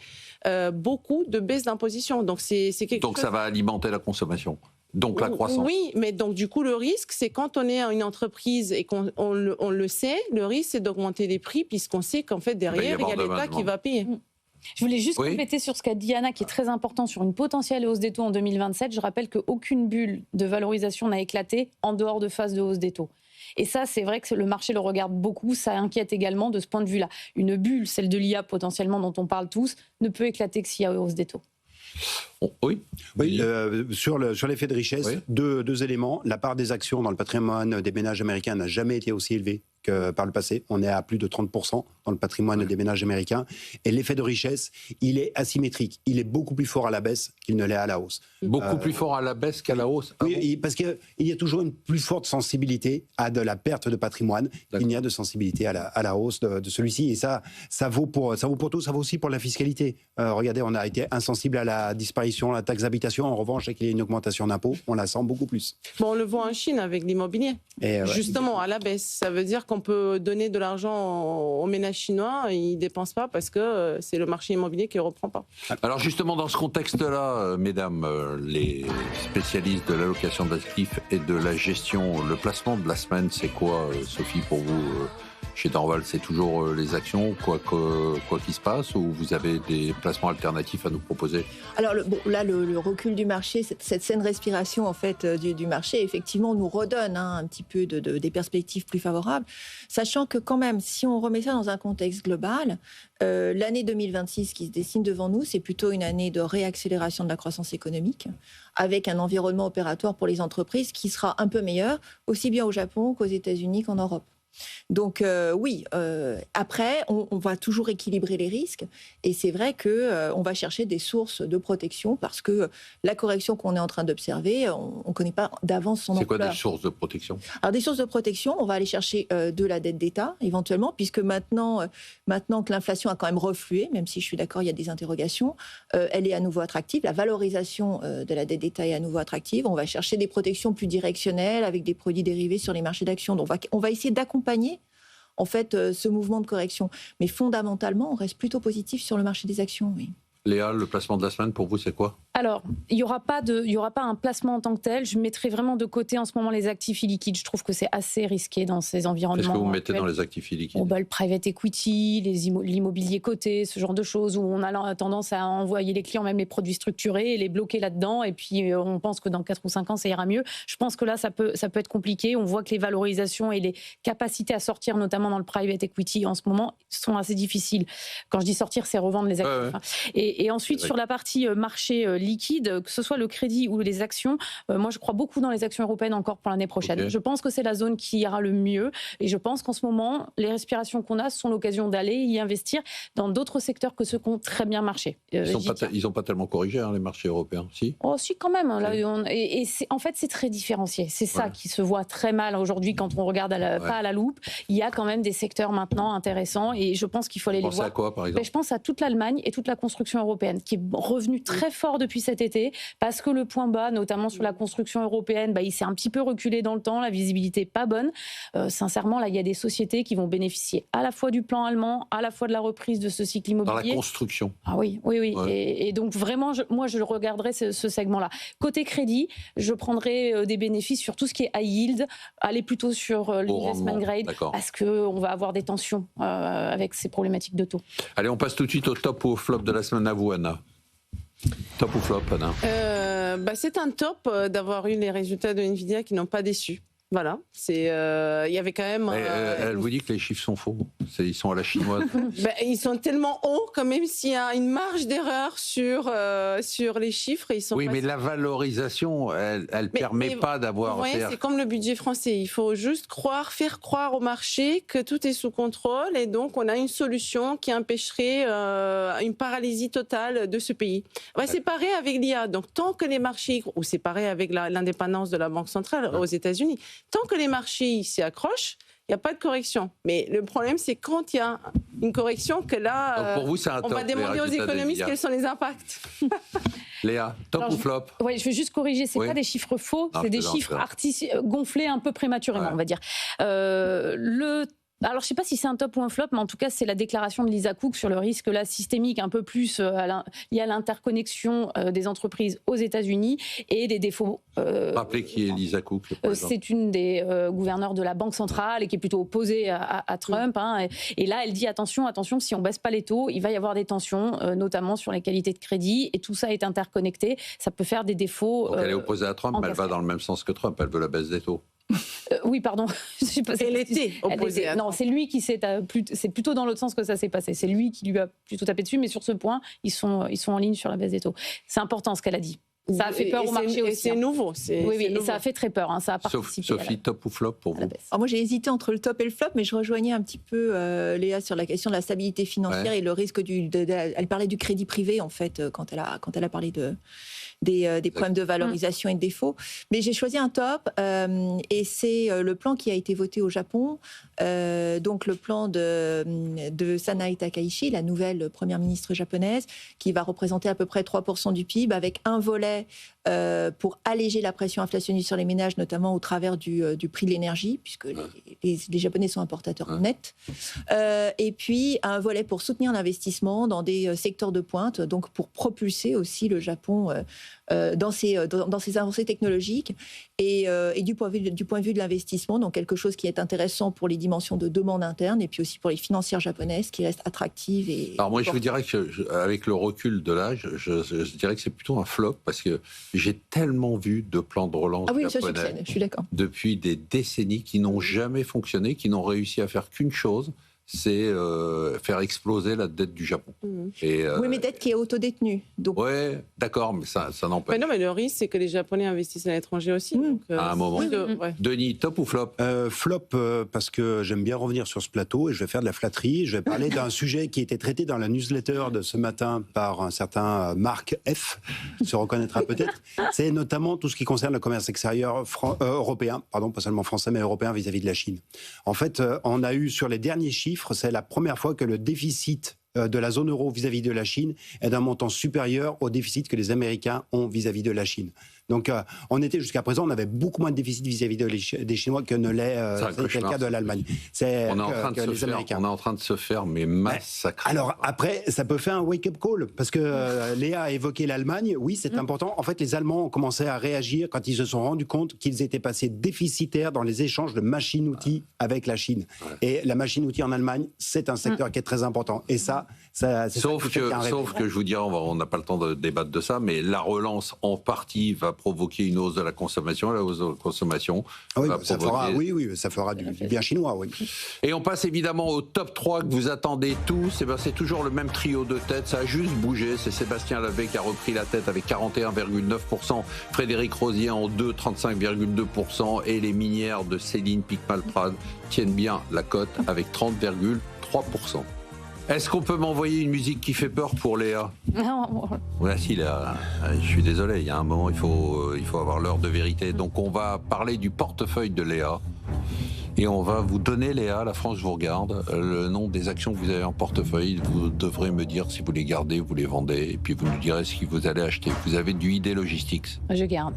beaucoup de baisses d'imposition. Donc c'est quelque chose. Ça va alimenter la consommation. Donc la croissance. Oui, mais donc du coup le risque, c'est quand on est une entreprise et qu'on le sait, le risque c'est d'augmenter les prix puisqu'on sait qu'en fait derrière il y a l'État qui va payer. Je voulais juste compléter sur ce qu'a dit Anna, qui est très important sur une potentielle hausse des taux en 2027. Je rappelle qu'aucune bulle de valorisation n'a éclaté en dehors de phase de hausse des taux. Et ça, c'est vrai que le marché le regarde beaucoup. Ça inquiète également de ce point de vue-là. Une bulle, celle de l'IA potentiellement dont on parle tous, ne peut éclater que s'il y a hausse des taux. Sur l'effet de richesse, deux éléments. La part des actions dans le patrimoine des ménages américains n'a jamais été aussi élevée que par le passé. On est à plus de 30% dans le patrimoine des ménages américains. Et l'effet de richesse, il est asymétrique. Il est beaucoup plus fort à la baisse qu'il ne l'est à la hausse. Beaucoup plus fort à la baisse qu'à la hausse. Oui, parce qu'il y a toujours une plus forte sensibilité à de la perte de patrimoine. Il n'y a de sensibilité à la hausse de celui-ci. Et ça vaut pour tout. Ça vaut aussi pour la fiscalité. Regardez, on a été insensible à la disparition de la taxe d'habitation. En revanche, dès qu'il y a une augmentation d'impôts, on la sent beaucoup plus. Bon, on le voit en Chine avec l'immobilier. Justement, à la baisse. Ça veut dire qu'on peut donner de l'argent aux ménages chinois. Ils ne dépensent pas parce que c'est le marché immobilier qui ne reprend pas. Alors justement, dans ce contexte-là, mesdames, les spécialistes de l'allocation d'actifs et de la gestion, le placement de la semaine, c'est quoi, Sophie, pour vous chez Dorval, c'est toujours les actions, quoi qu'il se passe, ou vous avez des placements alternatifs à nous proposer? Alors le recul du marché, cette saine respiration en fait du marché, effectivement, nous redonne un petit peu des perspectives plus favorables, sachant que quand même, si on remet ça dans un contexte global, l'année 2026 qui se dessine devant nous, c'est plutôt une année de réaccélération de la croissance économique, avec un environnement opératoire pour les entreprises qui sera un peu meilleur, aussi bien au Japon qu'aux États-Unis qu'en Europe. Donc oui, après, on va toujours équilibrer les risques et c'est vrai qu'on va chercher des sources de protection parce que la correction qu'on est en train d'observer, on ne connaît pas d'avance son ampleur. C'est quoi des sources de protection? Alors des sources de protection, on va aller chercher de la dette d'État éventuellement, puisque maintenant que l'inflation a quand même reflué, même si je suis d'accord, il y a des interrogations, elle est à nouveau attractive, la valorisation de la dette d'État est à nouveau attractive, on va chercher des protections plus directionnelles avec des produits dérivés sur les marchés d'actions. Donc on va essayer d'accompagner en fait ce mouvement de correction. Mais fondamentalement, on reste plutôt positif sur le marché des actions, oui. Léa, le placement de la semaine, pour vous, c'est quoi? Alors, il n'y aura pas un placement en tant que tel. Je mettrai vraiment de côté en ce moment les actifs illiquides. Je trouve que c'est assez risqué dans ces environnements. Qu'est-ce que vous mettez dans les actifs illiquides? Le private equity, l'immobilier coté, ce genre de choses où on a tendance à envoyer les clients même les produits structurés et les bloquer là-dedans. Et puis, on pense que dans 4 ou 5 ans, ça ira mieux. Je pense que là, ça peut être compliqué. On voit que les valorisations et les capacités à sortir, notamment dans le private equity, en ce moment, sont assez difficiles. Quand je dis sortir, c'est revendre les actifs. Ouais. Et ensuite, sur la partie marché liquide, que ce soit le crédit ou les actions, moi je crois beaucoup dans les actions européennes encore pour l'année prochaine. Okay. Je pense que c'est la zone qui ira le mieux et je pense qu'en ce moment, les respirations qu'on a sont l'occasion d'aller y investir dans d'autres secteurs que ceux qui ont très bien marché. Ils n'ont pas tellement corrigé les marchés européens, si? Oh si, quand même. Là, en fait, c'est très différencié. C'est ça qui se voit très mal aujourd'hui quand on regarde pas à la loupe. Il y a quand même des secteurs maintenant intéressants et je pense qu'il faut aller les voir. Vous pensez à quoi, par exemple? Je pense à toute l'Allemagne et toute la construction européenne qui est revenue très fort depuis cet été parce que le point bas, notamment sur la construction européenne, il s'est un petit peu reculé dans le temps, la visibilité n'est pas bonne. Sincèrement, là, il y a des sociétés qui vont bénéficier à la fois du plan allemand, à la fois de la reprise de ce cycle immobilier. Dans la construction. Ah oui. Ouais. Et donc vraiment, moi, je regarderai ce segment-là. Côté crédit, je prendrai des bénéfices sur tout ce qui est high yield, aller plutôt sur l'investment grade, parce qu'on va avoir des tensions avec ces problématiques de taux. Allez, on passe tout de suite au top ou au flop de la semaine à vous, Anna. Top ou flop, Anna? C'est un top d'avoir eu les résultats de Nvidia qui n'ont pas déçu. Voilà, il y avait quand même... Elle vous dit que les chiffres sont faux, ils sont à la chinoise. Ils sont tellement hauts quand même s'il y a une marge d'erreur sur les chiffres. Ils sont mais la valorisation, elle permet pas d'avoir... Oui, c'est comme le budget français, il faut juste faire croire au marché que tout est sous contrôle et donc on a une solution qui empêcherait une paralysie totale de ce pays. C'est pareil avec l'IA, donc tant que les marchés... Ou c'est pareil avec l'indépendance de la Banque centrale aux États-Unis. Tant que les marchés s'y accrochent, il n'y a pas de correction. Mais le problème, c'est quand il y a une correction que là, pour vous, on va demander aux économistes quels sont les impacts. Léa, top ou flop? Oui, je vais juste corriger, ce n'est pas des chiffres faux, c'est des chiffres gonflés un peu prématurément, on va dire. Alors, je ne sais pas si c'est un top ou un flop, mais en tout cas, c'est la déclaration de Lisa Cook sur le risque systémique, un peu plus lié à l'interconnexion des entreprises aux États-Unis et des défauts. Rappelez qui est Lisa Cook. C'est une des gouverneurs de la Banque centrale et qui est plutôt opposée à Trump. Et là, elle dit attention, si on ne baisse pas les taux, il va y avoir des tensions, notamment sur les qualités de crédit. Et tout ça est interconnecté. Ça peut faire des défauts. Donc elle est opposée à Trump, mais elle va dans le même sens que Trump. Elle veut la baisse des taux. Oui, pardon. Elle était opposée. Non, c'est lui qui c'est plutôt dans l'autre sens que ça s'est passé. C'est lui qui lui a plutôt tapé dessus, mais sur ce point, ils sont en ligne sur la baisse des taux. C'est important ce qu'elle a dit. Ça a fait peur au marché aussi. C'est nouveau. Oui, nouveau. ça a fait très peur. Ça a participé. Sophie, top ou flop pour vous? Alors moi, j'ai hésité entre le top et le flop, mais je rejoignais un petit peu Léa sur la question de la stabilité financière et le risque elle parlait du crédit privé, en fait, quand elle a parlé des problèmes de valorisation et de défaut. Mais j'ai choisi un top, et c'est le plan qui a été voté au Japon, donc le plan de Sanae Takaichi, la nouvelle première ministre japonaise, qui va représenter à peu près 3% du PIB, avec un volet pour alléger la pression inflationniste sur les ménages, notamment au travers du prix de l'énergie, puisque les Japonais sont importateurs nets. Et puis un volet pour soutenir l'investissement dans des secteurs de pointe, donc pour propulser aussi le Japon dans ses avancées technologiques et du point de vue de l'investissement, donc quelque chose qui est intéressant pour les dimensions de demande interne et puis aussi pour les financières japonaises qui restent attractives. Alors moi, je vous dirais qu'avec le recul de l'âge, je dirais que c'est plutôt un flop parce que j'ai tellement vu de plans de relance japonais je suis d'accord. depuis des décennies qui n'ont jamais fonctionné, qui n'ont réussi à faire qu'une chose, c'est faire exploser la dette du Japon. Oui, mais dette qui est autodétenue. Donc... Oui, d'accord, mais ça n'empêche. Mais non, mais le risque, c'est que les Japonais investissent à l'étranger aussi. Donc, à un moment. Denis, top ou flop? Flop, parce que j'aime bien revenir sur ce plateau et je vais faire de la flatterie. Je vais parler d'un sujet qui était traité dans la newsletter de ce matin par un certain Marc F, se reconnaîtra peut-être. C'est notamment tout ce qui concerne le commerce extérieur européen, pardon, pas seulement français, mais européen vis-à-vis de la Chine. En fait, on a eu sur les derniers chiffres, c'est la première fois que le déficit de la zone euro vis-à-vis de la Chine est d'un montant supérieur au déficit que les Américains ont vis-à-vis de la Chine. Donc, on était jusqu'à présent, on avait beaucoup moins de déficit vis-à-vis des Chinois que ne l'est le cas de l'Allemagne. On est en train de se faire, mais massacrer. Alors après, ça peut faire un wake-up call, parce que Léa a évoqué l'Allemagne. Oui, c'est important. En fait, les Allemands ont commencé à réagir quand ils se sont rendus compte qu'ils étaient passés déficitaires dans les échanges de machines-outils avec la Chine. Et la machine-outils en Allemagne, c'est un secteur qui est très important. Et sauf que je vous dirais, on n'a pas le temps de débattre de ça, mais la relance en partie va provoquer une hausse de la consommation. La hausse de la consommation ça fera du bien chinois. Oui. Et on passe évidemment au top 3 que vous attendez tous. C'est toujours le même trio de tête, ça a juste bougé. C'est Sébastien Lavet qui a repris la tête avec 41,9%, Frédéric Rosier en 2, 35,2%, et les minières de Céline Picmal-Prade tiennent bien la cote avec 30,3%. Est-ce qu'on peut m'envoyer une musique qui fait peur pour Léa? Voici là. Je suis désolé, il y a un moment, il faut avoir l'heure de vérité. Donc on va parler du portefeuille de Léa. Et on va vous donner, Léa, la France vous regarde, le nom des actions que vous avez en portefeuille. Vous devrez me dire si vous les gardez, vous les vendez, et puis vous nous direz ce que vous allez acheter. Vous avez du ID Logistics. Je garde.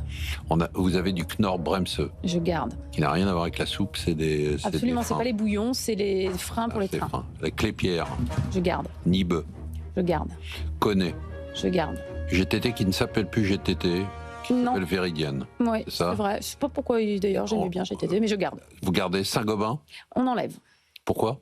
Vous avez du Knorr Bremse. Je garde. Qui n'a rien à voir avec la soupe, c'est des... Absolument, c'est pas les bouillons, c'est les freins pour les trains. La Clépierre. Je garde. Nibe. Je garde. Connais. Je garde. GTT qui ne s'appelle plus GTT. Le Véridienne. Oui, c'est vrai. Je ne sais pas pourquoi, d'ailleurs, j'aimais bien GTT, mais je garde. Vous gardez Saint-Gobain? On enlève. Pourquoi?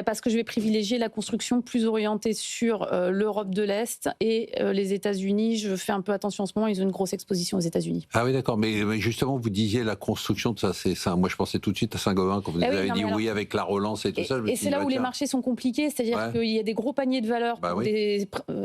Parce que je vais privilégier la construction plus orientée sur l'Europe de l'Est et les États-Unis. Je fais un peu attention en ce moment, ils ont une grosse exposition aux États-Unis. Ah oui, d'accord. Mais justement, vous disiez la construction de ça, c'est ça. Moi, je pensais tout de suite à Saint-Gobain quand vous avez dit oui avec la relance et tout ça. Et c'est là où les marchés sont compliqués, c'est-à-dire qu'il y a des gros paniers de valeurs.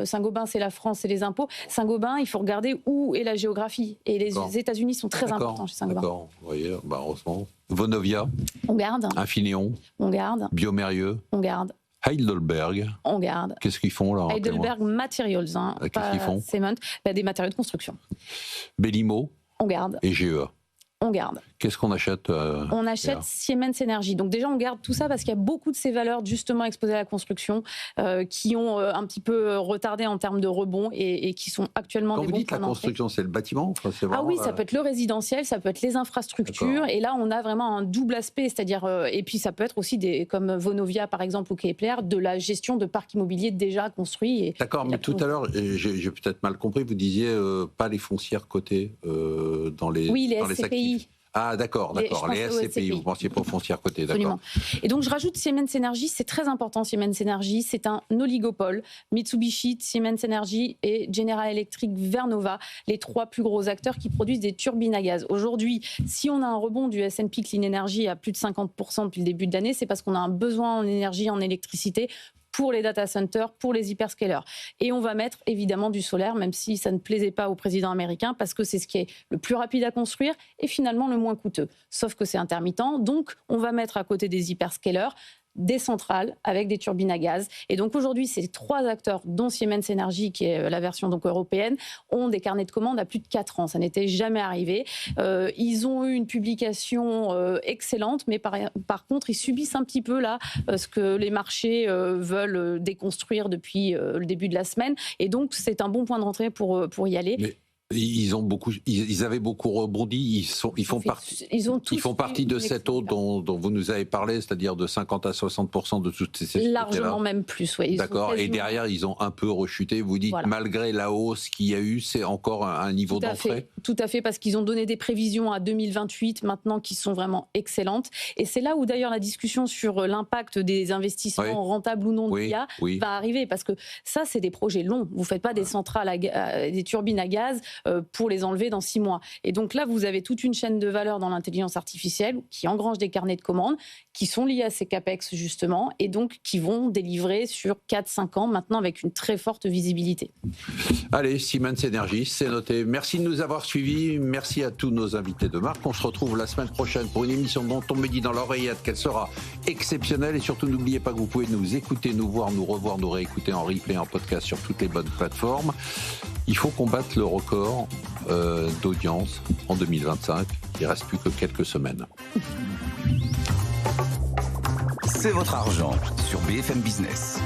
Saint-Gobain, c'est la France et les impôts. Saint-Gobain, il faut regarder où est la géographie. Et les États-Unis sont très importants chez Saint-Gobain. D'accord, vous voyez, heureusement. Vonovia. On garde. Infineon. On garde. Biomérieux. On garde. Heidelberg. On garde. Qu'est-ce qu'ils font là? Heidelberg Materials. Qu'est-ce qu'ils font? Cement, des matériaux de construction. Bellimo. On garde. Et GEA. On garde. Qu'est-ce qu'on achète? On achète Siemens Energy. Donc déjà, on garde tout ça parce qu'il y a beaucoup de ces valeurs justement exposées à la construction qui ont un petit peu retardé en termes de rebond et qui sont actuellement Quand des vous bons dites la construction, c'est le bâtiment? Ah oui, ça peut être le résidentiel, ça peut être les infrastructures. Et là, on a vraiment un double aspect, c'est-à-dire et puis ça peut être aussi comme Vonovia par exemple ou Kepler, de la gestion de parcs immobiliers déjà construits. D'accord, mais tout à l'heure, j'ai peut-être mal compris. Vous disiez pas les foncières cotées dans les SCPI. Ah d'accord, les SCPI, vous pensiez pas aux foncières cotées, d'accord. Et donc je rajoute Siemens Energy, c'est très important Siemens Energy, c'est un oligopole, Mitsubishi, Siemens Energy et General Electric Vernova, les trois plus gros acteurs qui produisent des turbines à gaz. Aujourd'hui, si on a un rebond du S&P Clean Energy à plus de 50% depuis le début de l'année, c'est parce qu'on a un besoin en énergie, en électricité, pour les data centers, pour les hyperscalers. Et on va mettre évidemment du solaire, même si ça ne plaisait pas au président américain, parce que c'est ce qui est le plus rapide à construire et finalement le moins coûteux. Sauf que c'est intermittent, donc on va mettre à côté des hyperscalers des centrales avec des turbines à gaz. Et donc aujourd'hui, ces 3 acteurs, dont Siemens Energy, qui est la version donc européenne, ont des carnets de commandes à plus de 4 ans. Ça n'était jamais arrivé. Ils ont eu une publication excellente, mais par contre, ils subissent un petit peu là ce que les marchés veulent déconstruire depuis le début de la semaine. Et donc, c'est un bon point d'entrée pour y aller. Mais... Ils avaient beaucoup rebondi. Ils font partie de cette eau dont vous nous avez parlé, c'est-à-dire de 50 à 60% de toutes ces sociétés-là. Largement même plus, oui. D'accord. Et derrière, ils ont un peu rechuté. Vous dites, malgré la hausse qu'il y a eu, c'est encore un niveau d'entrée. Tout à fait, parce qu'ils ont donné des prévisions à 2028 maintenant qui sont vraiment excellentes. Et c'est là où d'ailleurs la discussion sur l'impact des investissements rentables ou non de l'IA va arriver, parce que ça, c'est des projets longs. Vous ne faites pas des centrales, des turbines à gaz pour les enlever dans 6 mois. Et donc là, vous avez toute une chaîne de valeur dans l'intelligence artificielle qui engrange des carnets de commandes qui sont liés à ces CAPEX justement et donc qui vont délivrer sur 4-5 ans maintenant avec une très forte visibilité. Allez, Siemens Energy, c'est noté. Merci de nous avoir suivis. Merci à tous nos invités de marque. On se retrouve la semaine prochaine pour une émission dont on me dit dans l'oreillette qu'elle sera exceptionnelle. Et surtout, n'oubliez pas que vous pouvez nous écouter, nous voir, nous revoir, nous réécouter en replay, en podcast sur toutes les bonnes plateformes. Il faut combattre le record d'audience en 2025. Il ne reste plus que quelques semaines. C'est votre argent sur BFM Business.